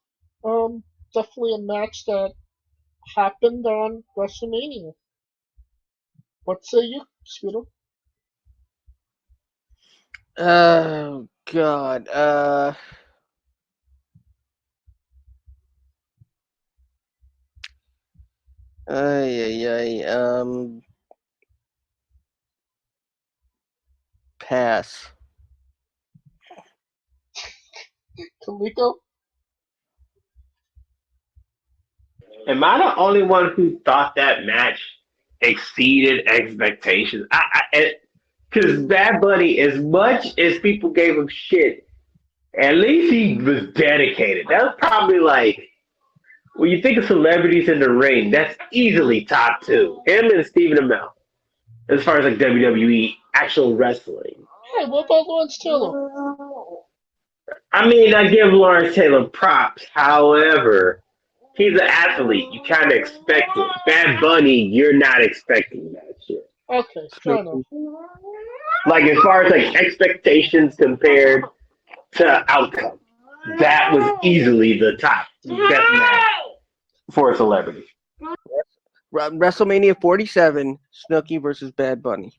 Definitely a match that happened on WrestleMania. What say you, Scooter? Oh, God. Pass. Kaliko? Am I the only one who thought that match exceeded expectations? Because Bad Bunny, as much as people gave him shit, at least he was dedicated. That was probably like, when you think of celebrities in the ring, that's easily top two. Him and Stephen Amell, as far as like WWE actual wrestling. Hey, what about Lawrence Taylor? I mean, I give Lawrence Taylor props. However, he's an athlete. You kind of expect it. Bad Bunny, you're not expecting that shit. Okay, fair enough. Like, as far as like expectations compared to outcome, that was easily the top best match for a celebrity. WrestleMania 47, Snooki versus Bad Bunny.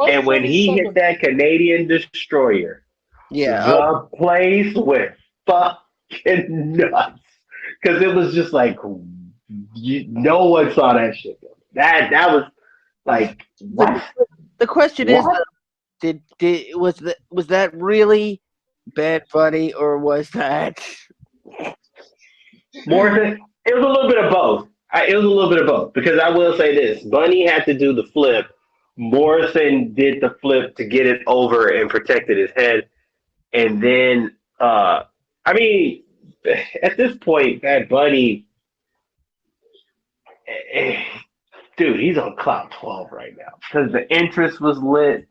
And when he hit that Canadian destroyer, Yeah. the place went fucking nuts. Because it was just like, no one saw that shit. That was like, what? The question What? is, was that really Bad Bunny, or was that Morrison? It was a little bit of both. It was a little bit of both. Because I will say this, Bunny had to do the flip. Morrison did the flip to get it over and protected his head. And then, I mean, at this point, Bad Bunny, dude, he's on cloud 12 right now. Because the entrance was lit.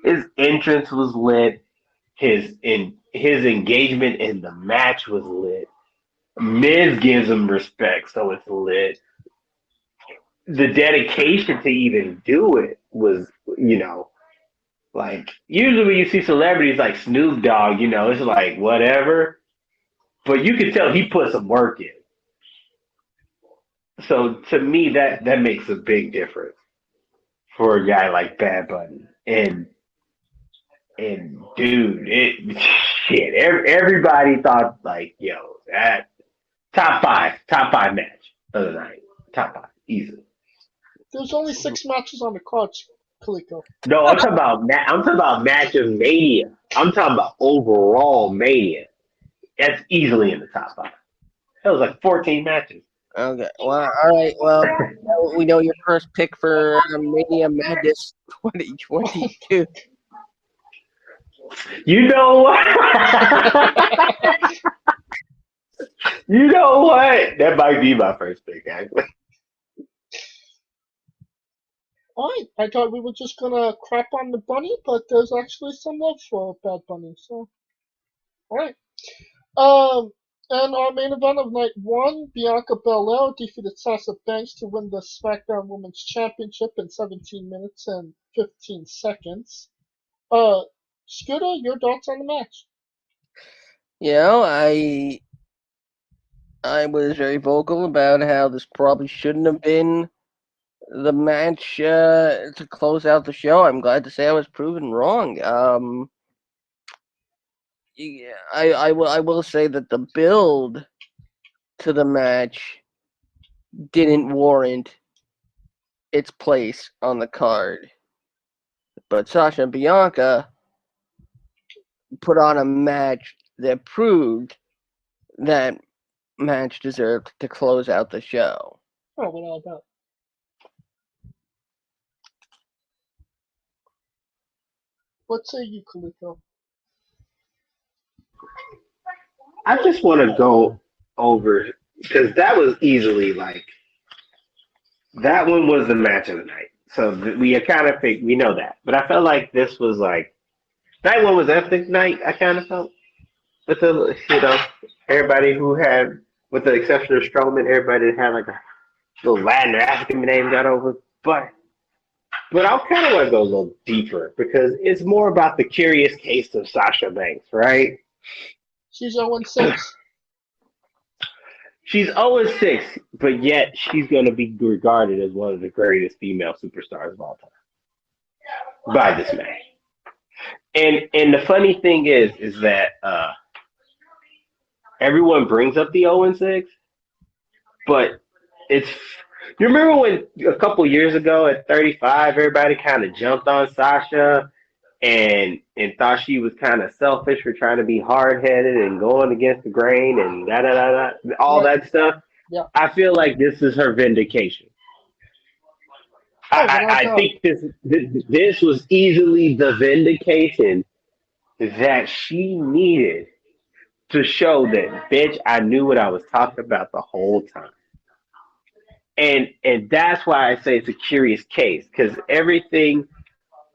His entrance was lit. His engagement in the match was lit. Miz gives him respect, so it's lit. The dedication to even do it was, like, usually when you see celebrities like Snoop Dogg, it's like whatever. But you can tell he put some work in. So to me, that makes a big difference for a guy like Bad Bunny. And dude, everybody thought like, yo, that top five match of the night, top five, easily. There's only 6 matches on the card, Kaliko. No, I'm talking about match of Mania. I'm talking about overall Mania. That's easily in the top 5. That was like 14 matches. Okay. Well, all right. Well, we know your first pick for Mania Madness 2022. You know what? You know what? That might be my first pick, actually. Alright, I thought we were just gonna crap on the bunny, but there's actually some love for Bad Bunny, so. Alright. And our main event of night 1, Bianca Belair defeated Sasha Banks to win the SmackDown Women's Championship in 17 minutes and 15 seconds. Scooter, your thoughts on the match? You know, I was very vocal about how this probably shouldn't have been the match to close out the show. I'm glad to say I was proven wrong. Yeah, I will say that the build to the match didn't warrant its place on the card. But Sasha and Bianca put on a match that proved that match deserved to close out the show. Oh, without doubt. What say you, Kaliko? I just want to go over, because that was easily like, that one was the match of the night. So we kind of think we know that. But I felt like this was like, night one was epic night, I kind of felt. With the, everybody who had, with the exception of Strowman, everybody that had like a little Latin or African name got over. But I kind of want to go a little deeper because it's more about the curious case of Sasha Banks, right? She's 0-6. She's 0-6, but yet she's going to be regarded as one of the greatest female superstars of all time by this man. And the funny thing is that everyone brings up the 0-6, but it's, you remember when a couple years ago at 35, everybody kind of jumped on Sasha and thought she was kind of selfish for trying to be hard-headed and going against the grain and all that stuff. Yeah. I feel like this is her vindication. I think this was easily the vindication that she needed to show that, bitch, I knew what I was talking about the whole time. And that's why I say it's a curious case, because everything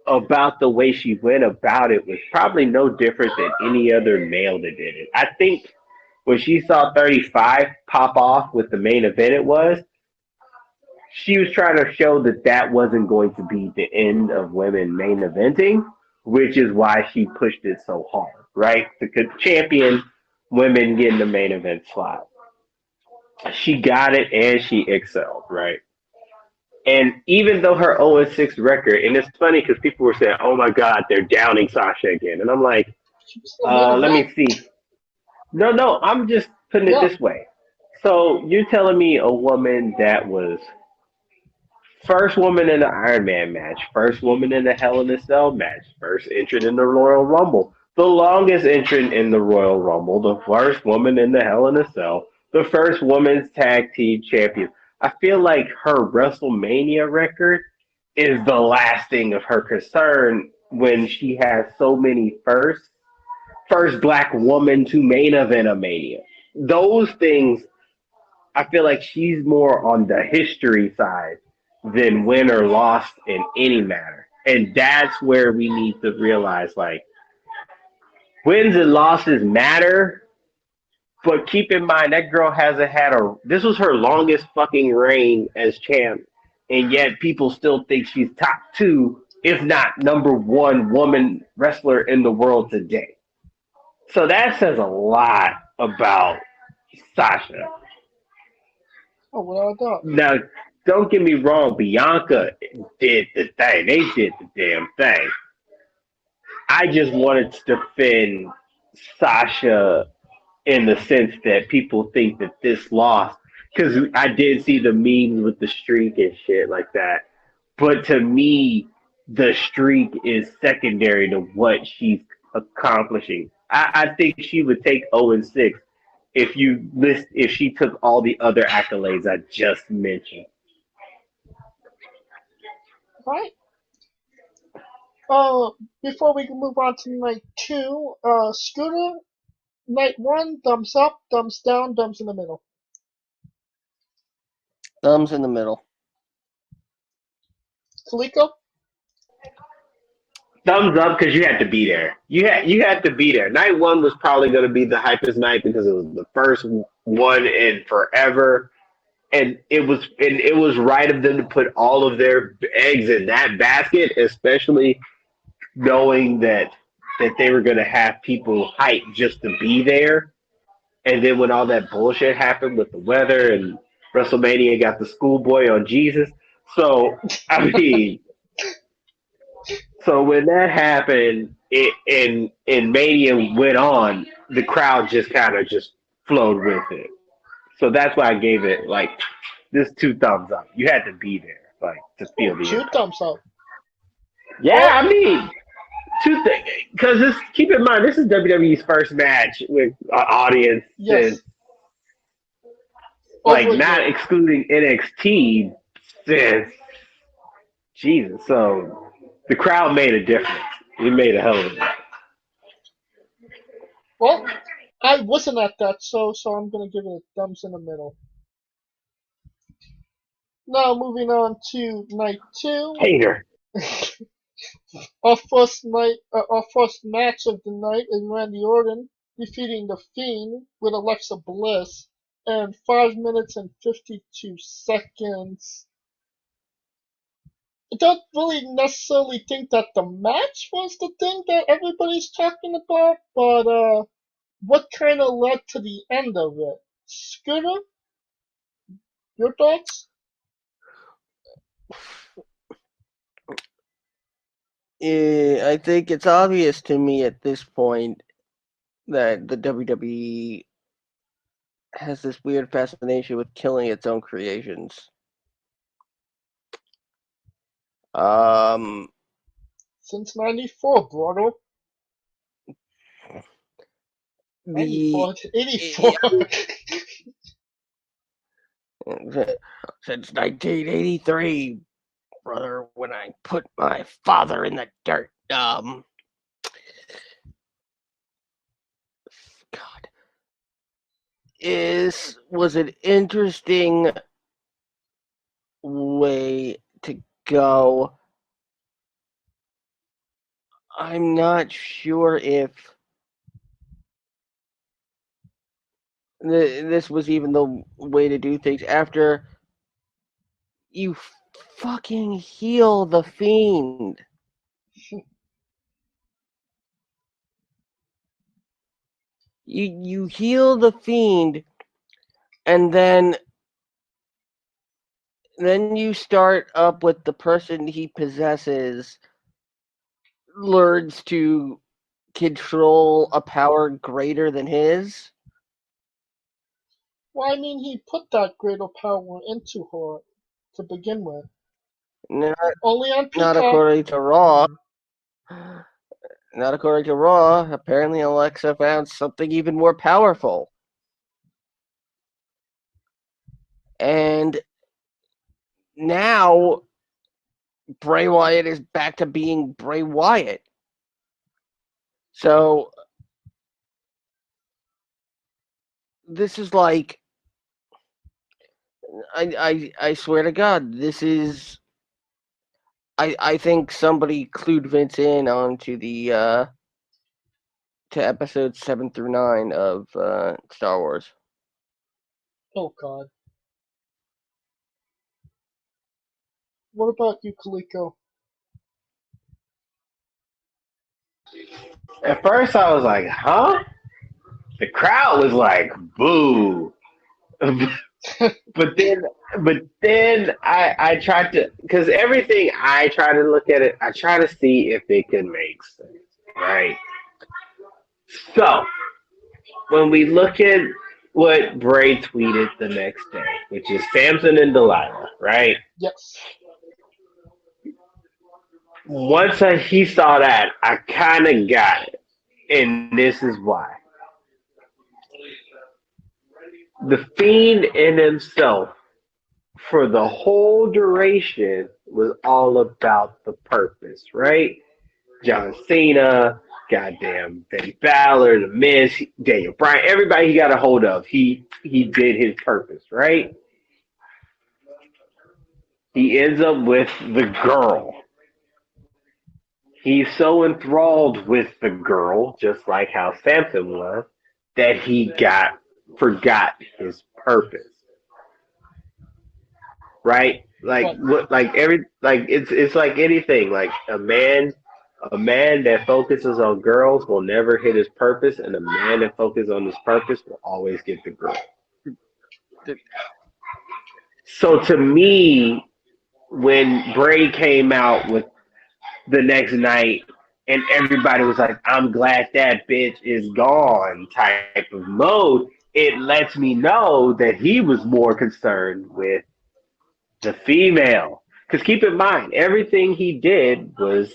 about the way she went about it was probably no different than any other male that did it. I think when she saw 35 pop off with the main event, she was trying to show that wasn't going to be the end of women main eventing, which is why she pushed it so hard, right? To champion women getting the main event slot. She got it and she excelled, right? And even though her 0-6 record, and it's funny because people were saying, oh my God, they're downing Sasha again. And I'm like, let me see. No, I'm just putting it this way. So you're telling me a woman that was first woman in the Iron Man match, first woman in the Hell in a Cell match, first entrant in the Royal Rumble, the longest entrant in the Royal Rumble, the first woman in the Hell in a Cell, the first women's tag team champion. I feel like her WrestleMania record is the last thing of her concern when she has so many first black woman to main event a Mania. Those things, I feel like she's more on the history side than win or lost in any matter. And that's where we need to realize, like, wins and losses matter, but keep in mind that girl hasn't had this was her longest fucking reign as champ, and yet people still think she's top 2, if not number 1 woman wrestler in the world today. So that says a lot about Sasha. Oh, without a doubt. Now, don't get me wrong, Bianca did the thing. They did the damn thing. I just wanted to defend Sasha in the sense that people think that this loss, because I did see the memes with the streak and shit like that. But to me, the streak is secondary to what she's accomplishing. I think she would take 0-6 if she took all the other accolades I just mentioned. Right. Before we can move on to night 2, Scooter, night 1, thumbs up, thumbs down, thumbs in the middle. Thumbs in the middle. Kaliko? Thumbs up because you had to be there. You had to be there. Night 1 was probably going to be the hypest night because it was the first one in forever, and it was right of them to put all of their eggs in that basket, especially knowing that they were going to have people hyped just to be there. And then when all that bullshit happened with the weather and WrestleMania got the schoolboy on Jesus, so I mean. So when that happened, and Mania went on, the crowd just kind of just flowed with it. So that's why I gave it like this 2 thumbs up. You had to be there, like to feel the 2 impact. thumbs up. Yeah, I mean, 2 things. Because keep in mind, this is WWE's first match with an audience Yes. since, like, Over not here. excluding NXT since Jesus. So the crowd made a difference. It made a hell of a difference. Well, I wasn't at that show, so I'm going to give it a thumbs in the middle. Now moving on to night 2. Hater. Our first match of the night is Randy Orton defeating the Fiend with Alexa Bliss in 5 minutes and 52 seconds. I don't really necessarily think that the match was the thing that everybody's talking about, but what kind of led to the end of it? Scooter, your thoughts? I think it's obvious to me at this point that the WWE has this weird fascination with killing its own creations. Since 94, brother. 94, 84. Since 1983, brother, when I put my father in the dirt. God. Was an interesting way to go. I'm not sure if this was even the way to do things after you fucking heal the Fiend. You heal the Fiend, and then you start up with the person he possesses learns to control a power greater than his. Well, I mean, he put that greater power into her to begin with. Only on Peacock. Not according to Raw. Not according to Raw. Apparently, Alexa found something even more powerful. And now, Bray Wyatt is back to being Bray Wyatt. So, this is like, I swear to God, this is, I think somebody clued Vince in onto the, to episodes 7 through 9 of Star Wars. Oh, God. What about you, Kaliko? At first, I was like, huh? The crowd was like, boo. but then I tried to, because everything I try to look at it, I try to see if it can make sense, right? So, when we look at what Bray tweeted the next day, which is Samson and Delilah, right? Yes. Once he saw that, I kind of got it. And this is why. the Fiend in himself for the whole duration was all about the purpose, right? John Cena, goddamn Finn Balor, The Miz, Daniel Bryan, everybody he got a hold of, he did his purpose, right? He ends up with the girl. He's so enthralled with the girl, just like how Samson was, that he forgot his purpose. Right? Like it's like anything. Like a man that focuses on girls will never hit his purpose, and a man that focuses on his purpose will always get the girl. So to me, when Bray came out with the next night and everybody was like, I'm glad that bitch is gone type of mode, it lets me know that he was more concerned with the female. Because keep in mind, everything he did was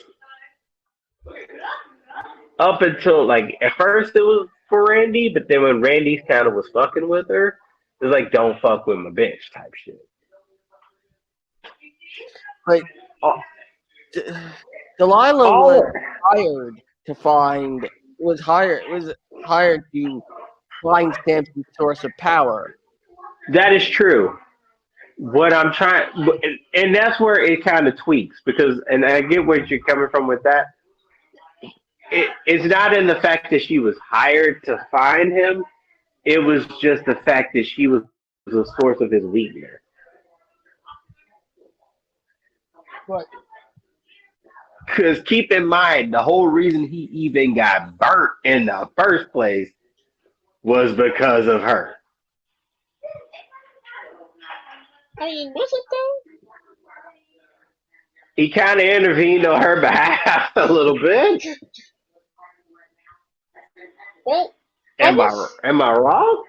up until, like, at first it was for Randy, but then when Randy kind of was fucking with her, it was like, don't fuck with my bitch type shit. Like, Delilah was hired to find Samson's source of power. That is true. What I'm trying, and that's where it kind of tweaks, because, and I get where you're coming from with that. It's not in the fact that she was hired to find him. It was just the fact that she was the source of his weakness. Right. Because keep in mind, the whole reason he even got burnt in the first place was because of her. I mean, was it though? He kind of intervened on her behalf a little bit. Well, Am I wrong?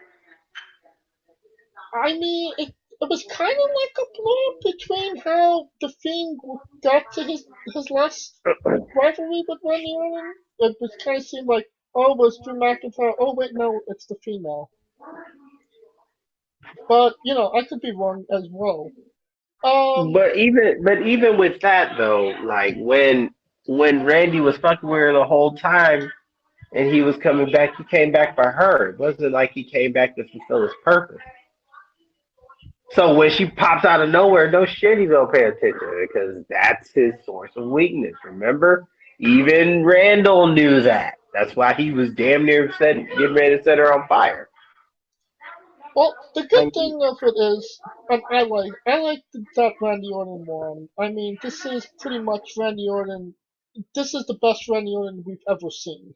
I mean, it was kind of like a blur between how the Fiend got to his last rivalry with Randy Orton. It was kind of seemed like, oh, it was Drew McIntyre. Oh, wait, no, it's the female. But, you know, I could be wrong as well. But even with that though, like when Randy was fucking with her the whole time and he was coming back, he came back for her. It wasn't like he came back to fulfill his purpose. So when she pops out of nowhere, no shit, he's gonna pay attention because that's his source of weakness. Remember, even Randall knew that. That's why he was damn near getting ready to set her on fire. Well, the good thing of it is, and I like that Randy Orton one. I mean, this is pretty much Randy Orton. This is the best Randy Orton we've ever seen.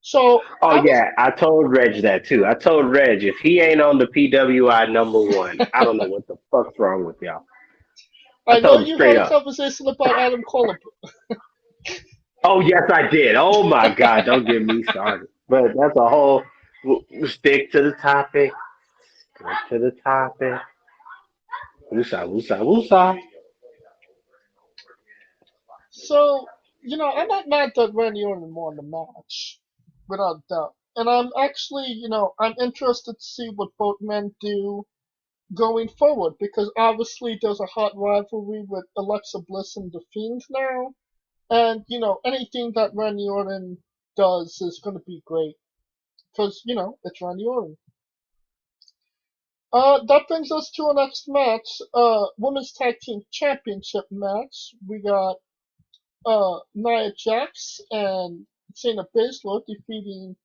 So. I told Reg that too. I told Reg if he ain't on the PWI #1, I don't know what the fuck's wrong with y'all. I know you had a conversation about Adam Cole. Oh yes, I did. Oh my God, don't get me started. But that's a whole. Stick to the topic. Stick to the topic. Woosah. So, you know, I'm not mad that Randy Orton won the match, without doubt. And I'm actually, you know, I'm interested to see what both men do going forward, because obviously there's a hot rivalry with Alexa Bliss and The Fiend now. And, you know, anything that Randy Orton does is going to be great. Because, you know, it's Randy Orton. That brings us to our next match, Women's Tag Team Championship match. We got Nia Jax and Shayna Baszler defeating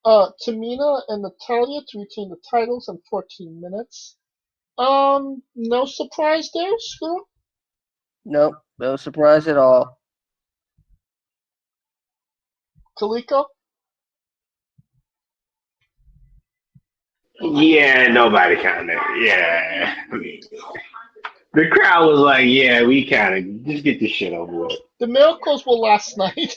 Tamina and Natalya to retain the titles in 14 minutes. No surprise there, Screw? Nope, no surprise at all. Kaliko? Yeah, nobody kind of. Yeah. I mean, the crowd was like, yeah, we kind of just get this shit over with. The Miracles were last night.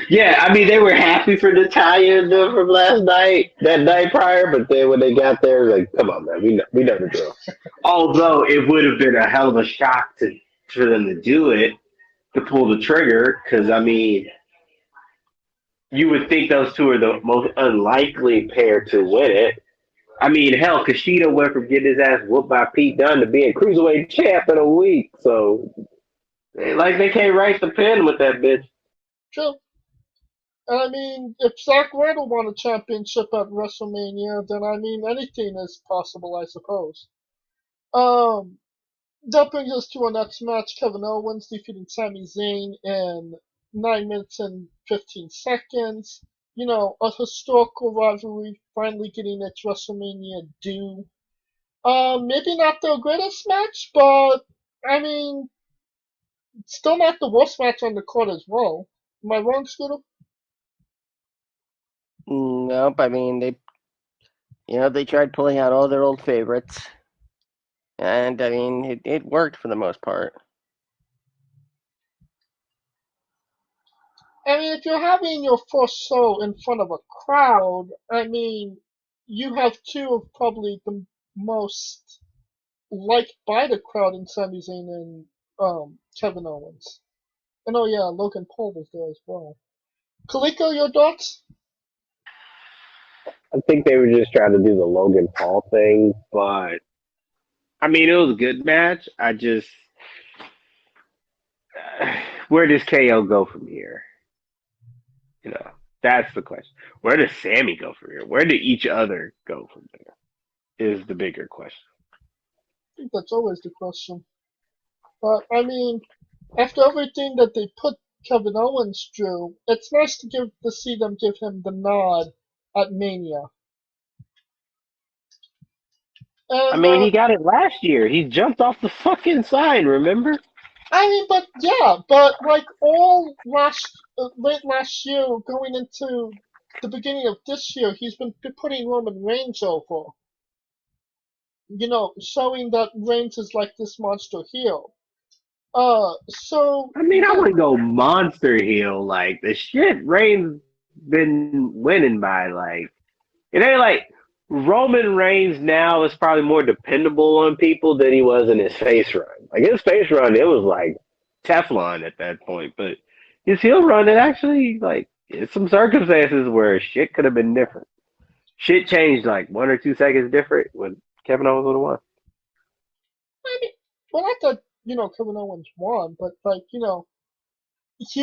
Yeah, I mean, they were happy for Natalia from last night, that night prior, but then when they got there, like, come on, man, we know the drill. Although it would have been a hell of a shock for them to do it, to pull the trigger, because, I mean, you would think those two are the most unlikely pair to win it, I mean, hell, Kushida went from getting his ass whooped by Pete Dunne to being cruiserweight champ in a week. So, they can't write the pen with that bitch. True. I mean, if Zack Ryder won a championship at WrestleMania, then I mean anything is possible, I suppose. That brings us to our next match: Kevin Owens defeating Sami Zayn in 9 minutes and 15 seconds. You know, a historical rivalry finally getting its WrestleMania due. Maybe not the greatest match, but I mean, still not the worst match on the card as well. Am I wrong, Scooter? Nope. I mean, they tried pulling out all their old favorites, and I mean, it worked for the most part. I mean, if you're having your first show in front of a crowd, I mean, you have two of probably the most liked by the crowd in Sami Zayn and Kevin Owens. And oh yeah, Logan Paul was there as well. Kaliko, your thoughts? I think they were just trying to do the Logan Paul thing, but I mean, it was a good match. I just, where does KO go from here? You know, that's the question. Where does Sammy go from here? Where do each other go from there? Is the bigger question. I think that's always the question. But I mean, after everything that they put Kevin Owens through, it's nice to see them give him the nod at Mania. I And mean, he got it last year. He jumped off the fucking sign, remember? I mean, but yeah, but like all late last year, going into the beginning of this year, he's been putting Roman Reigns over. You know, showing that Reigns is like this monster heel. So I mean, I yeah, wouldn't go monster heel. Like, the shit Reigns been winning by. Like, it ain't like Roman Reigns now is probably more dependable on people than he was in his face run. Like, his face run, it was like Teflon at that point. But his heel run, it actually, like, it's some circumstances where shit could have been different. Shit changed like 1 or 2 seconds different when Kevin Owens would have won. I mean, well, not that Kevin Owens won, but like he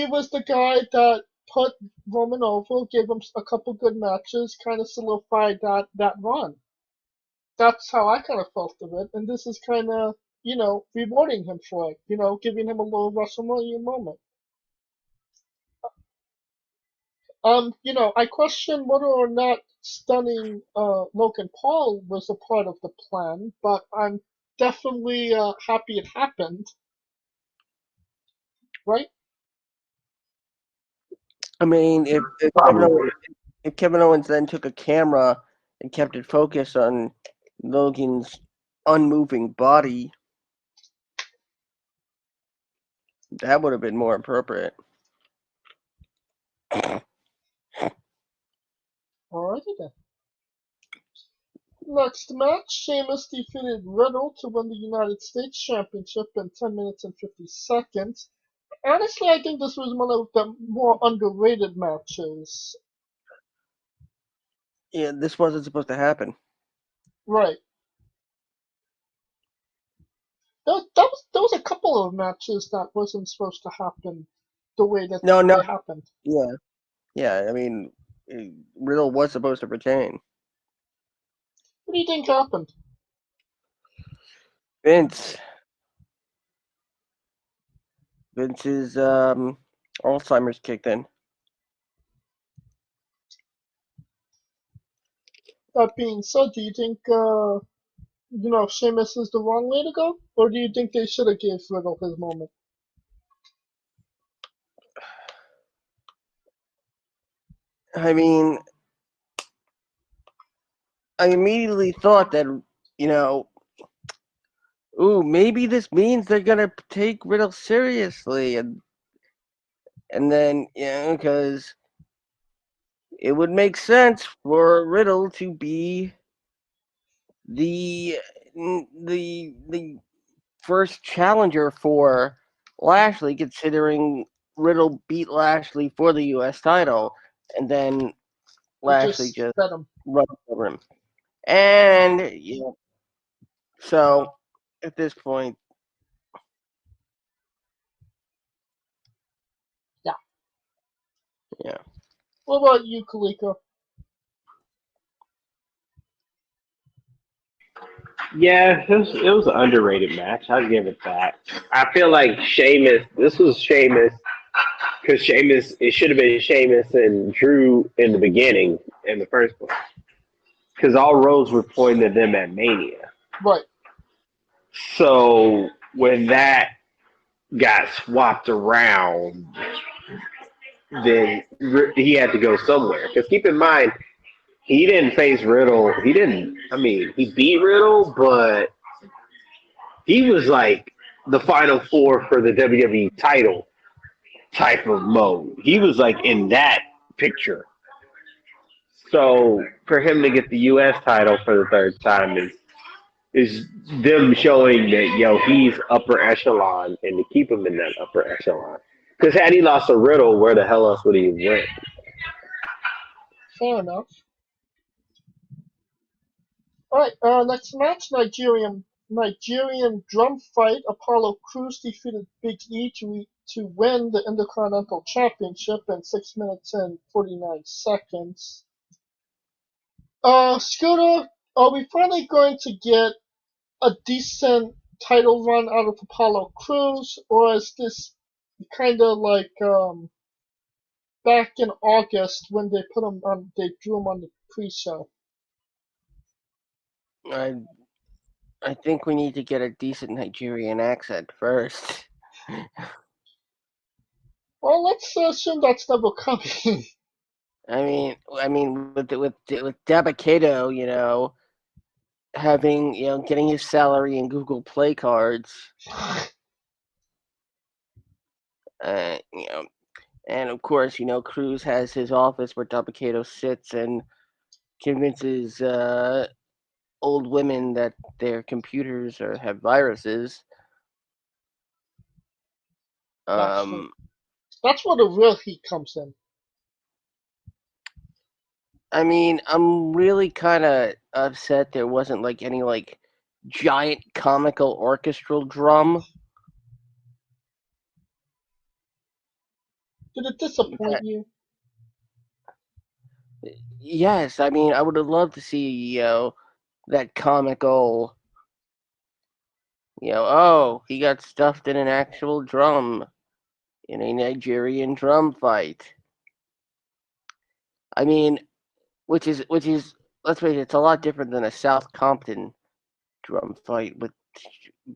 was the guy that put Roman over, gave him a couple good matches, kind of solidified that run. That's how I kind of felt of it, and this is kind of rewarding him for it, giving him a little WrestleMania moment. I question whether or not stunning Logan Paul was a part of the plan, but I'm definitely happy it happened, right? I mean, Probably. if Kevin Owens then took a camera and kept it focused on Logan's unmoving body, that would have been more appropriate. Alrighty then. Next match, Sheamus defeated Riddle to win the United States Championship in 10 minutes and 50 seconds. Honestly, I think this was one of the more underrated matches. Yeah, this wasn't supposed to happen. Right. There was a couple of matches that wasn't supposed to happen the way that No, they happened. yeah. I mean, Riddle was supposed to retain. What do you think happened? Vince's Alzheimer's kicked in. That being said, do you think Sheamus is the wrong way to go, or do you think they should have gave Riddle his moment? I mean, I immediately thought that, maybe this means they're gonna take Riddle seriously, and then because it would make sense for Riddle to be the first challenger for Lashley, considering Riddle beat Lashley for the U.S. title, and then Lashley just bet him. runs over him. And so at this point, Yeah. Yeah. What about you, Kaliko? Yeah, it was an underrated match. I'll give it that. I feel like Sheamus. This was Sheamus because Sheamus. It should have been Sheamus and Drew in the beginning in the first place. Because all roads were pointing to them at Mania. Right. So when that got swapped around, then he had to go somewhere. Because keep in mind, he didn't face Riddle. He didn't. I mean, he beat Riddle, but he was like the final four for the WWE title type of mode. He was like in that picture. So for him to get the U.S. title for the third time is them showing that he's upper echelon and to keep him in that upper echelon. Because had he lost to Riddle, where the hell else would he have went? Fair enough. Alright, next match, Nigerian drum fight. Apollo Crews defeated Big E to win the Intercontinental Championship in 6 minutes and 49 seconds. Scooter, are we finally going to get a decent title run out of Apollo Crews, or is this kind of like back in August when they drew him on the pre-show? I think we need to get a decent Nigerian accent first. Well, let's assume that's never coming. I mean, with Dabakato, having getting his salary in Google Play cards, and of course, Cruz has his office where Dabakato sits and convinces old women that their computers have viruses. That's where the real heat comes in. I mean, I'm really kind of upset there wasn't like any like giant comical orchestral drum. Did it disappoint you? Yes, I mean, I would have loved to see that comical. Oh, he got stuffed in an actual drum in a Nigerian drum fight. I mean, which is let's face it, it's a lot different than a South Compton drum fight but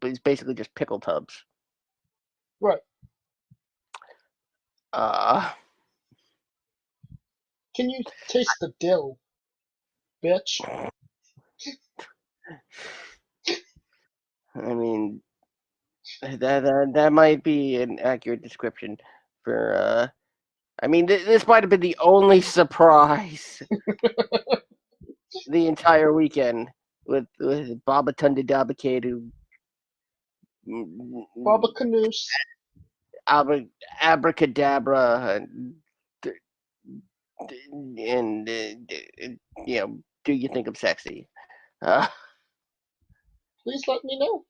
it's basically just pickle tubs. Right. Can you taste the dill, bitch? I mean, that might be an accurate description for. I mean, this might have been the only surprise the entire weekend with Babatunde Dabakato, Baba Canoes, Abracadabra, and do you think I'm sexy? Please let me know.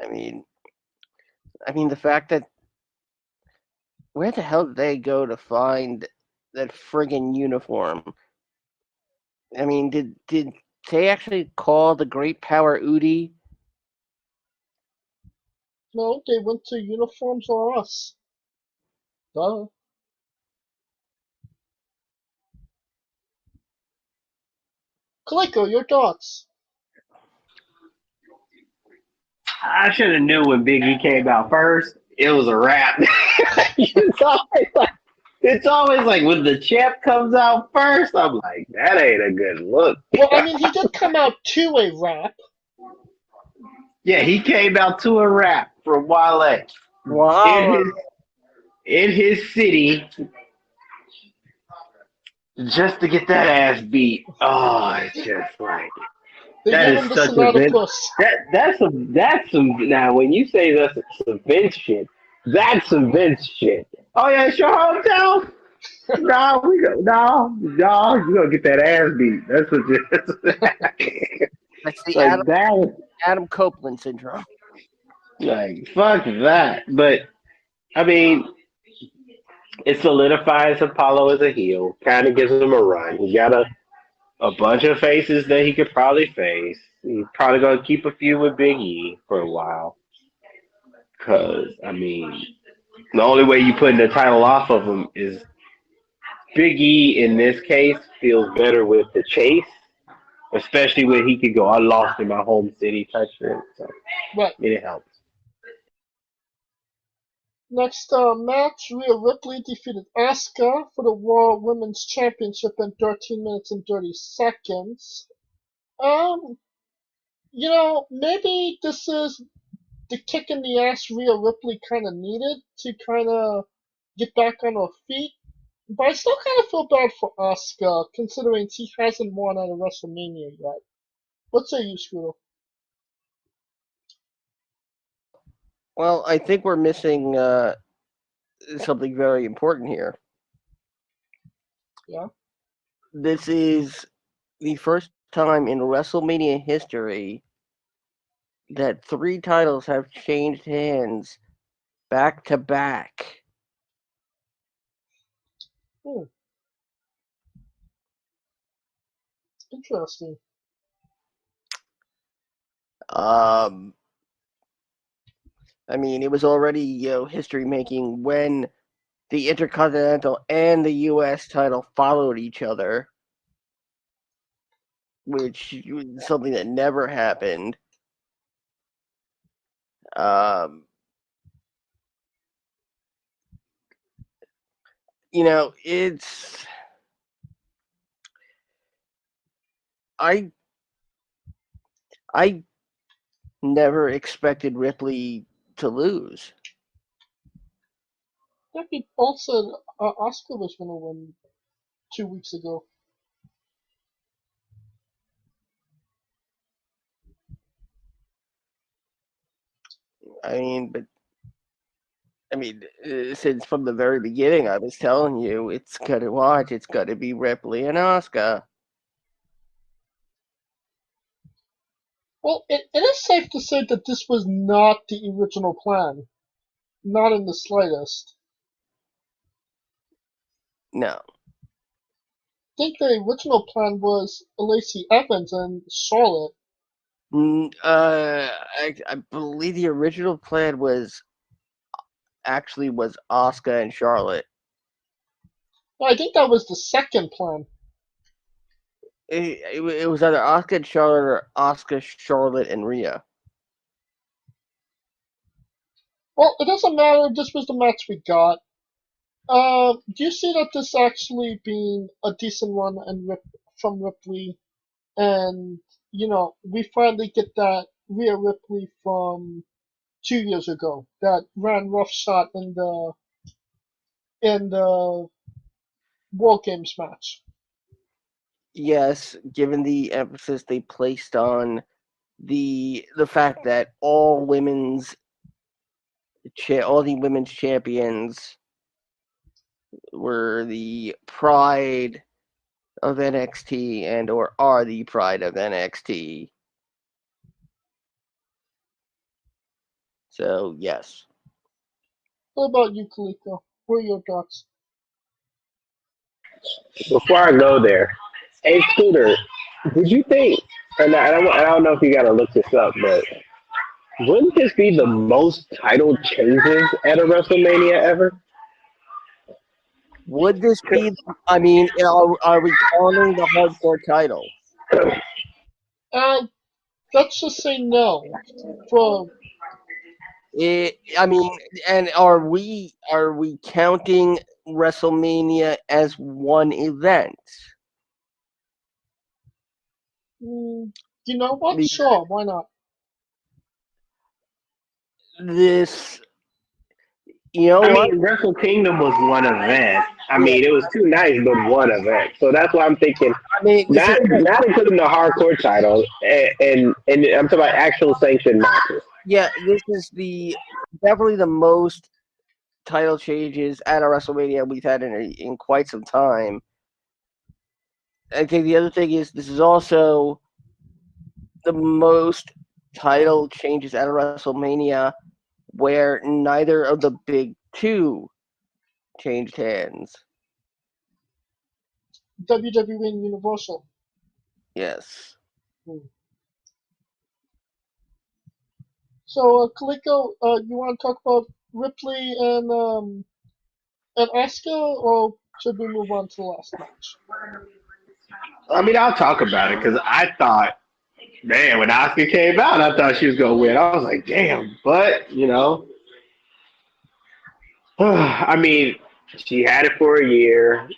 I mean, the fact that where the hell did they go to find that friggin' uniform? I mean, did they actually call the Great Power Udi? No, they went to Uniforms or Us. Duh. Kaliko, your thoughts? I should have knew when Big E came out first. It was a wrap. It's always like when the champ comes out first, I'm like, that ain't a good look. Well, I mean, he did come out to a rap. Yeah, he came out to a rap from Wale. Wow. In his city, just to get that ass beat. Oh, it's just like that is such a Vince. That's some. Now, when you say that's some Vince shit, that's some Vince shit. Oh yeah, it's your hometown. No, you're gonna get that ass beat. That's what That's the like that. Adam Copeland syndrome. Like fuck that. But I mean, it solidifies Apollo as a heel. Kind of gives him a run. He got a bunch of faces that he could probably face. He's probably gonna keep a few with Big E for a while. Cause I mean, the only way you putting the title off of him is Big E in this case feels better with the chase, especially when he could go, I lost in my home city type shit. So Right. it helps. Next match, Rhea Ripley defeated Asuka for the Raw Women's Championship in 13 minutes and 30 seconds. Maybe this is the kick in the ass Rhea Ripley kind of needed to kind of get back on her feet. But I still kind of feel bad for Asuka, considering she hasn't won at a WrestleMania yet. What say you, Scooter? Well, I think we're missing something very important here. Yeah? This is the first time in WrestleMania history that 3 titles have changed hands back to back. Interesting. I mean, it was already history making when the Intercontinental and the U.S. title followed each other, which was something that never happened. It's I never expected Ripley to lose. Yeah, people said Asuka was going to win 2 weeks ago. Since from the very beginning, I was telling you it's gonna be Ripley and Asuka. Well, it is safe to say that this was not the original plan. Not in the slightest. No. I think the original plan was Lacey Evans and Charlotte. I believe the original plan was Asuka and Charlotte. No, I think that was the second plan. It was either Asuka and Charlotte or Asuka, Charlotte, and Rhea. Well, it doesn't matter. This was the match we got. Do you see that this actually being a decent one from Ripley? And, we finally get that Rhea Ripley from 2 years ago that ran roughshod in the World Games match. Yes, given the emphasis they placed on the fact that all the women's champions were the pride of NXT or are the pride of NXT. So, yes. What about you, Kaliko? What are your thoughts? Before I go there, hey Scooter, did you think? And I don't know if you got to look this up, but wouldn't this be the most title changes at a WrestleMania ever? Would this be? I mean, are we counting the hardcore title? Let's just say no. And are we counting WrestleMania as one event? You know what? Sure, why not? Wrestle Kingdom was one event. It was 2 nights, but one event. So that's why I'm thinking, not including the hardcore title, and I'm talking about actual sanctioned matches. Yeah, this is definitely the most title changes at a WrestleMania we've had in quite some time. I think the other thing is this is also the most title changes at a WrestleMania where neither of the big two changed hands. WWE and Universal. Yes. So, Kaliko, you want to talk about Ripley and Asuka, or should we move on to the last match? I mean, I'll talk about it because I thought, man, when Asuka came out, I thought she was going to win. I was like, damn. But, I mean, she had it for a year.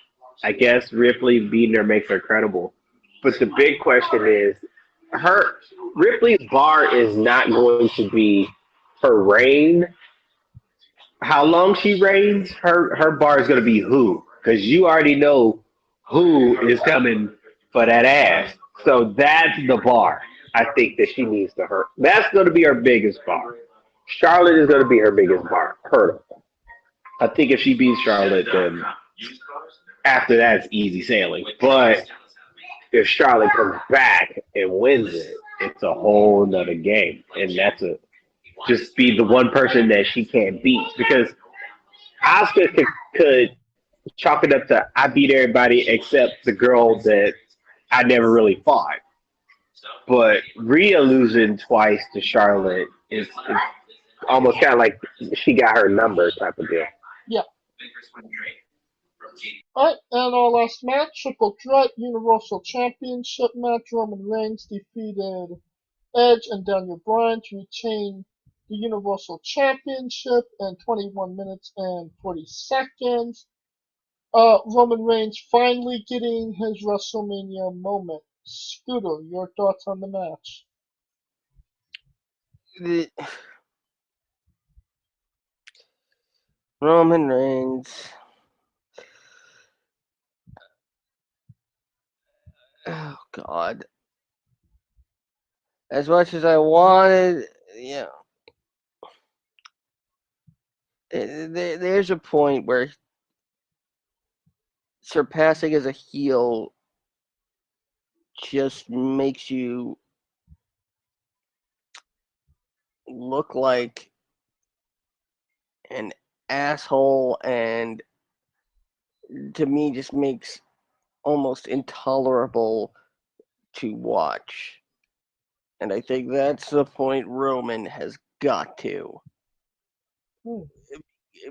I guess Ripley beating her makes her credible. But the big question is, Ripley's bar is not going to be her reign. How long she reigns, her bar is going to be who. Because you already know who is coming for that ass. So that's the bar I think that she needs to hurt. That's going to be her biggest bar. Charlotte is going to be her biggest bar. Hurdle. I think if she beats Charlotte, then after that, it's easy sailing. But if Charlotte comes back and wins it, it's a whole nother game. And that's just be the one person that she can't beat. Because Asuka could chalk it up to I beat everybody except the girl that I never really fought. But Rhea losing twice to Charlotte is almost kind of like she got her number type of deal. Yeah. Alright, and our last match, Triple Threat Universal Championship match. Roman Reigns defeated Edge and Daniel Bryan to retain the Universal Championship in 21 minutes and 40 seconds. Roman Reigns finally getting his WrestleMania moment. Scooter, your thoughts on the match? Roman Reigns. Oh, God. As much as I wanted, there's a point where surpassing as a heel just makes you look like an asshole, and to me just makes almost intolerable to watch. And I think that's the point Roman has got to.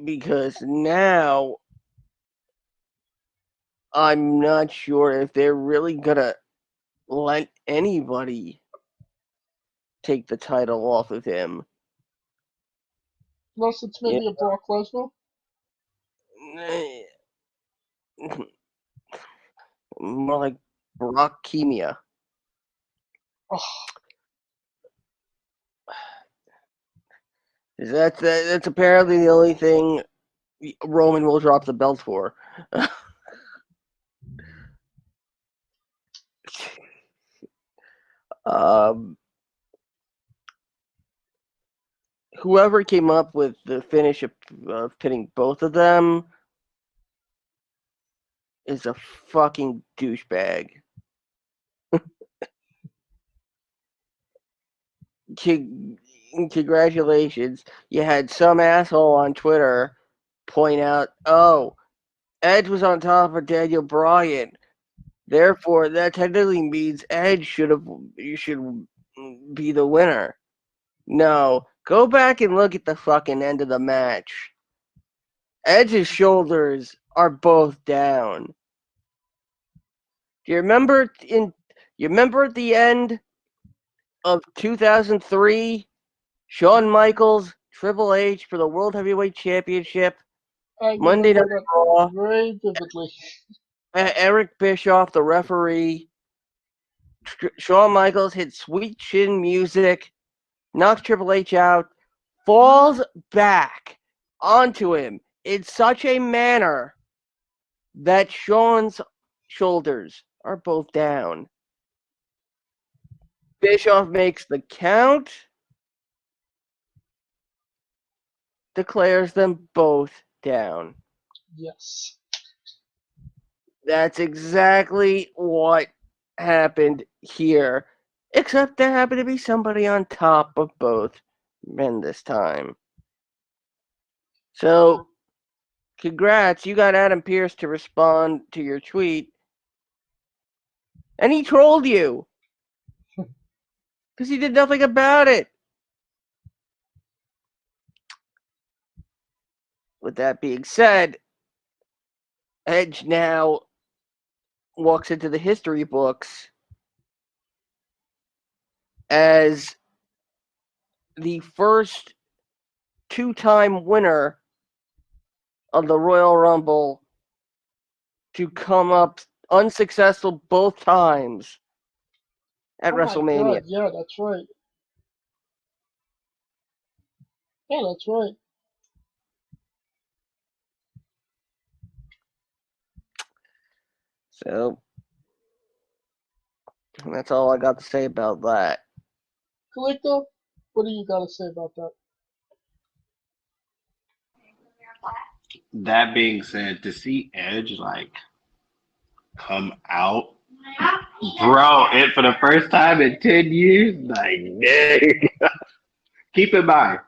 Because now I'm not sure if they're really gonna let anybody take the title off of him. Unless it's maybe a Brock Lesnar? More like Brockemia. Oh. That's apparently the only thing Roman will drop the belt for. Whoever came up with the finish of pinning both of them is a fucking douchebag. Congratulations. You had some asshole on Twitter point out, oh, Edge was on top of Daniel Bryan. Therefore, that technically means Edge should be the winner. No, go back and look at the fucking end of the match. Edge's shoulders are both down. Do you remember at the end of 2003, Shawn Michaels, Triple H for the World Heavyweight Championship, Monday Night Raw, very vividly. Eric Bischoff, the referee. Shawn Michaels hit sweet chin music, knocks Triple H out, falls back onto him in such a manner that Shawn's shoulders are both down. Bischoff makes the count. declares them both down. Yes. That's exactly what happened here. Except there happened to be somebody on top of both men this time. So, congrats, you got Adam Pearce to respond to your tweet. And he trolled you. Because he did nothing about it. With that being said, Edge now walks into the history books as the first two-time winner of the Royal Rumble to come up unsuccessful both times at WrestleMania. My God, yeah, that's right. Yeah, that's right. So, that's all I got to say about that. Kaliko, what do you got to say about that? That being said, to see Edge like come out, bro, and for the first time in 10 years, like, dang. Keep in mind,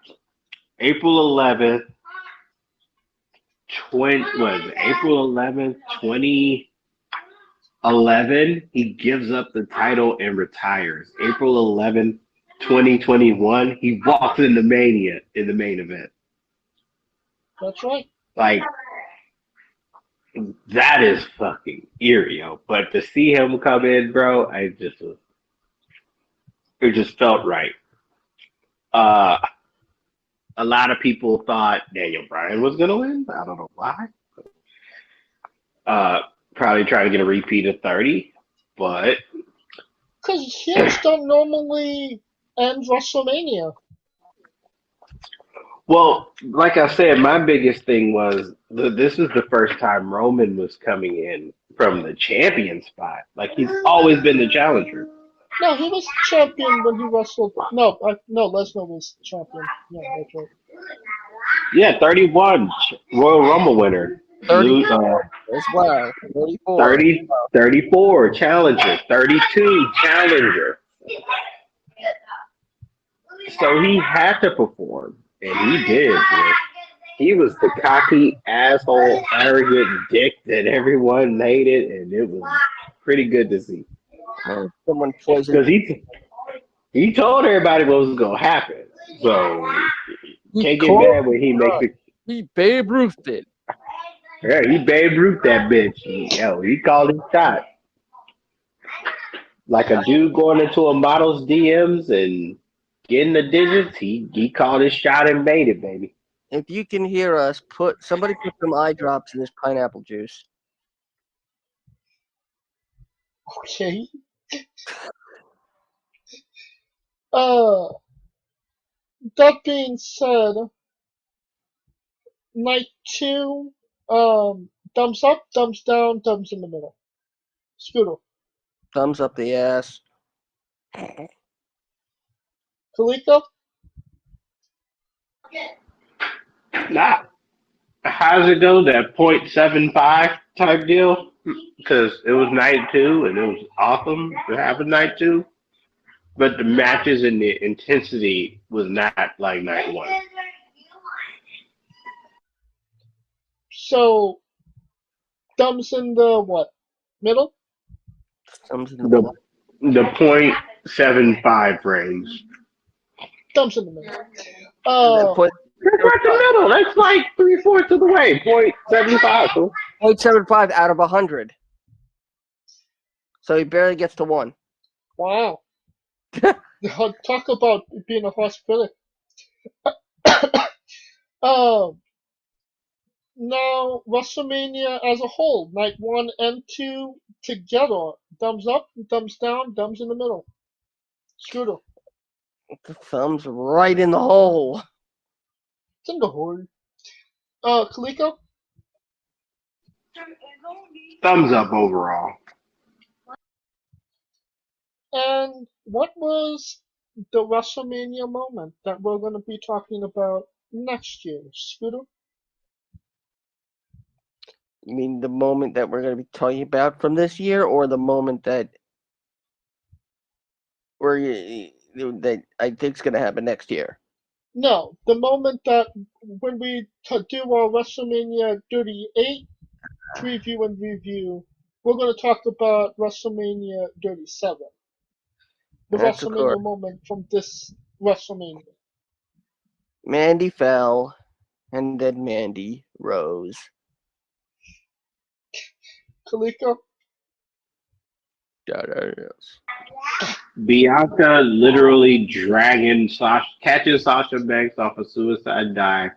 April 11th, 2011, he gives up the title and retires. April 11th, 2021, he walks into Mania in the main event. That's right. Like, that is fucking eerie, yo. But to see him come in, bro, it just felt right. A lot of people thought Daniel Bryan was gonna win. I don't know why. Probably trying to get a repeat of 30, but Because heels don't normally end WrestleMania. well, like I said, my biggest thing was this was the first time Roman was coming in from the champion spot. Like he's always been the challenger. No, he was champion when he wrestled. No, Lesnar was champion. Yeah, that's right. Yeah, 31 Royal Rumble winner. 30 as well. 34. 30, 34 challenger. 32 challenger. So he had to perform, and he did. Man. He was the cocky, asshole, arrogant dick that everyone hated, and it was pretty good to see. Someone poisoned. Because he told everybody what was going to happen. So can't get mad when he makes it. He Babe Ruthed it. Yeah, he Babe Ruth that bitch. Yo, he called his shot. Like a dude going into a model's DMs and getting the digits, he called his shot and made it, baby. If you can hear us, somebody put some eye drops in this pineapple juice. Okay. That being said, night 2, thumbs up, thumbs down, thumbs in the middle. Scooter. Thumbs up the ass. Kaliko? Nah. How's it go? That .75 type deal? Because it was night 2 and it was awesome to have a night 2. But the matches and the intensity was not like night 1. So, thumbs in the what? Middle? Thumbs in the The .75 range. Thumbs in the middle. That's right the middle. That's like 3/4 of the way. .75. 0.75 out of 100. So he barely gets to 1. Wow. Talk about being a hospital. Now, WrestleMania as a whole, night 1 and 2 together. Thumbs up, thumbs down, thumbs in the middle. Scooter. The thumb's right in the hole. It's in the hole. Kaliko? Thumbs up overall. And what was the WrestleMania moment that we're going to be talking about next year, Scooter? You mean the moment that we're going to be talking about from this year, or the moment that that I think is going to happen next year? No, the moment that when we do our WrestleMania 38 preview and review, we're going to talk about WrestleMania 37. The That's of course. WrestleMania moment from this WrestleMania. Mandy fell, and then Mandy rose. Kaliko? Bianca literally catching Sasha Banks off a suicide dive,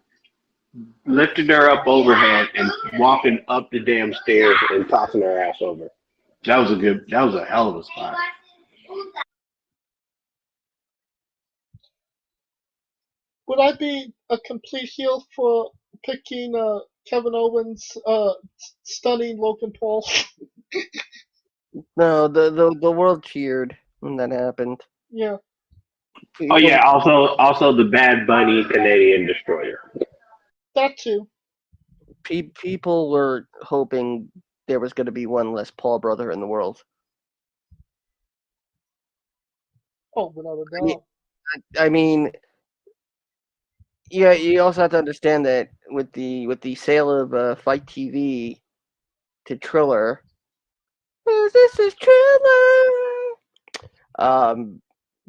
lifting her up overhead, and walking up the damn stairs and tossing her ass over. That was a hell of a spot. Would I be a complete heel for picking Kevin Owens stunning Logan Paul? No, the world cheered when that happened. Yeah. Oh yeah, also the Bad Bunny Canadian Destroyer. That too. People were hoping there was going to be one less Paul brother in the world. Oh, without a doubt. I mean, yeah, you also have to understand that with the sale of Fight TV to Triller, this is Triller.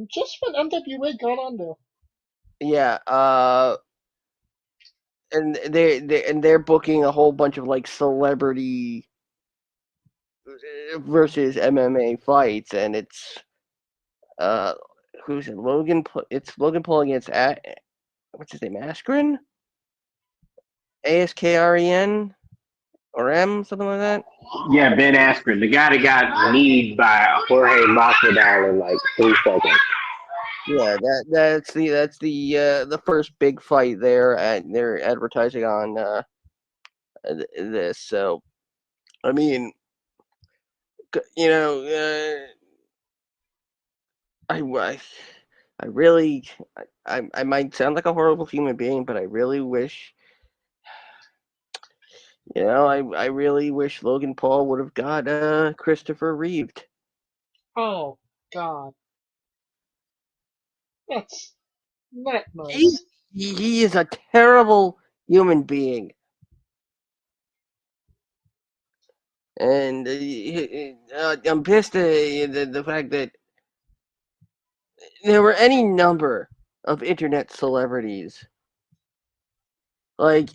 Just when NWA got on there. Yeah. And they're booking a whole bunch of like celebrity versus MMA fights, and it's who's it? It's Logan Paul against what's his name? Askren? ASKREN or M, something like that. Yeah, Ben Askren, the guy that got kneed by Jorge Masvidal in like 3 seconds. Yeah, that's the first big fight there, and they're advertising on this. So, I mean, you know, I really, I might sound like a horrible human being, but I really wish, I really wish Logan Paul would have got Christopher Reeved. Oh God, that's not nice. He is a terrible human being. And I'm pissed at the fact that there were any number of internet celebrities. Like,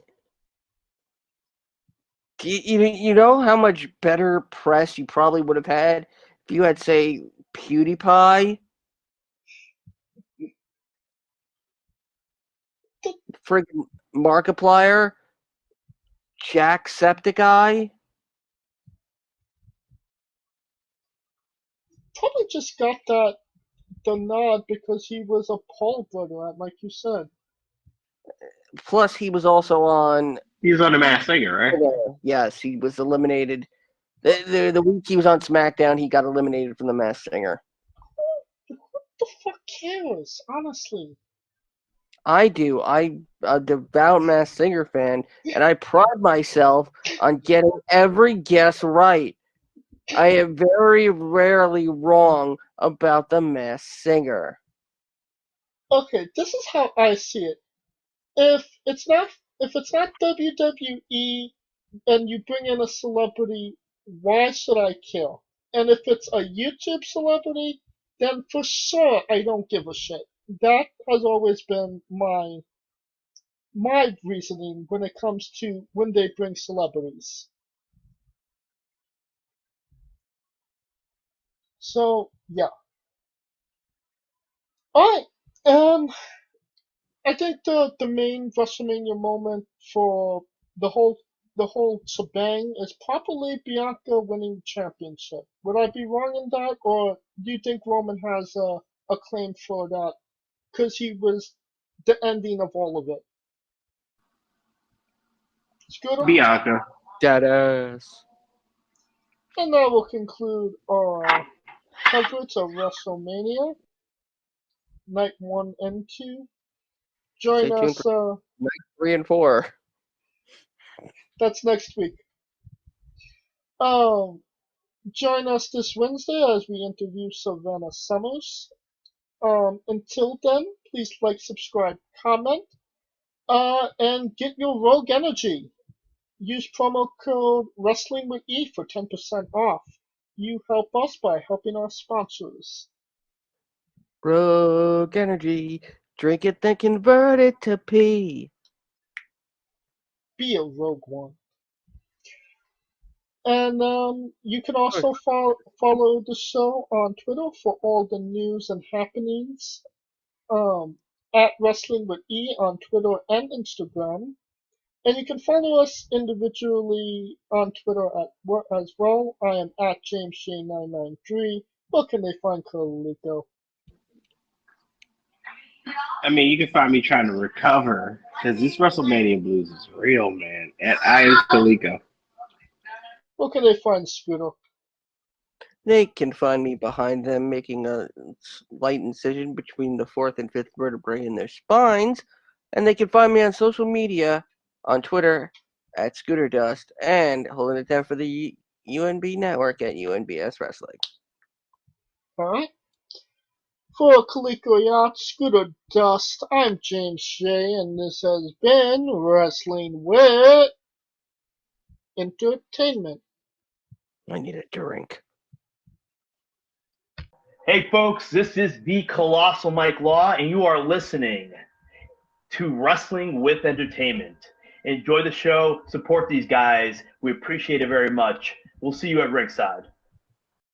you know how much better press you probably would have had if you had, say, PewDiePie? Friggin' Markiplier? Jacksepticeye? Probably just got the nod because he was a Paul brother, like you said. Plus, he was also on... He was on The Masked Singer, right? Yes, he was eliminated. The week he was on SmackDown, he got eliminated from The Masked Singer. Who the fuck cares, honestly? I do. I'm a devout Masked Singer fan, and I pride myself on getting every guess right. I am very rarely wrong about the Masked Singer. Okay, this is how I see it. If it's not WWE and you bring in a celebrity, why should I care? And if it's a YouTube celebrity, then for sure I don't give a shit. That has always been my reasoning when it comes to when they bring celebrities. So yeah. Alright. I think the main WrestleMania moment for the whole shebang is probably Bianca winning the championship. Would I be wrong in that, or do you think Roman has a claim for that because he was the ending of all of it? Scooter? Bianca. Deadass. And that will conclude our coverage of WrestleMania Night 1 and 2. Join Stay tuned us. 3 and 4. That's next week. Join us this Wednesday as we interview Savannah Summers. Until then, please like, subscribe, comment, and get your Rogue Energy. Use promo code WrestlingWithE for 10% off. You help us by helping our sponsors. Rogue Energy. Drink it, then convert it to pee. Be a Rogue One. And you can also follow the show on Twitter for all the news and happenings. At Wrestling with E on Twitter and Instagram. And you can follow us individually on Twitter as well. I am at JamesJ993. Where can they find Carlito? I mean, you can find me trying to recover because this WrestleMania blues is real, man. At I am Kaliko. Where can they find Scooter? They can find me behind them making a slight incision between the 4th and 5th vertebrae in their spines. And they can find me on social media, on Twitter, at Scooter Dust, and holding it down for the UNB network at UNBS Wrestling. Alright. For Kaliko Yacht, Scooter Dust, I'm James J, and this has been Wrestling with Entertainment. I need a drink. Hey folks, this is the Colossal Mike Law, and you are listening to Wrestling with Entertainment. Enjoy the show, support these guys. We appreciate it very much. We'll see you at ringside.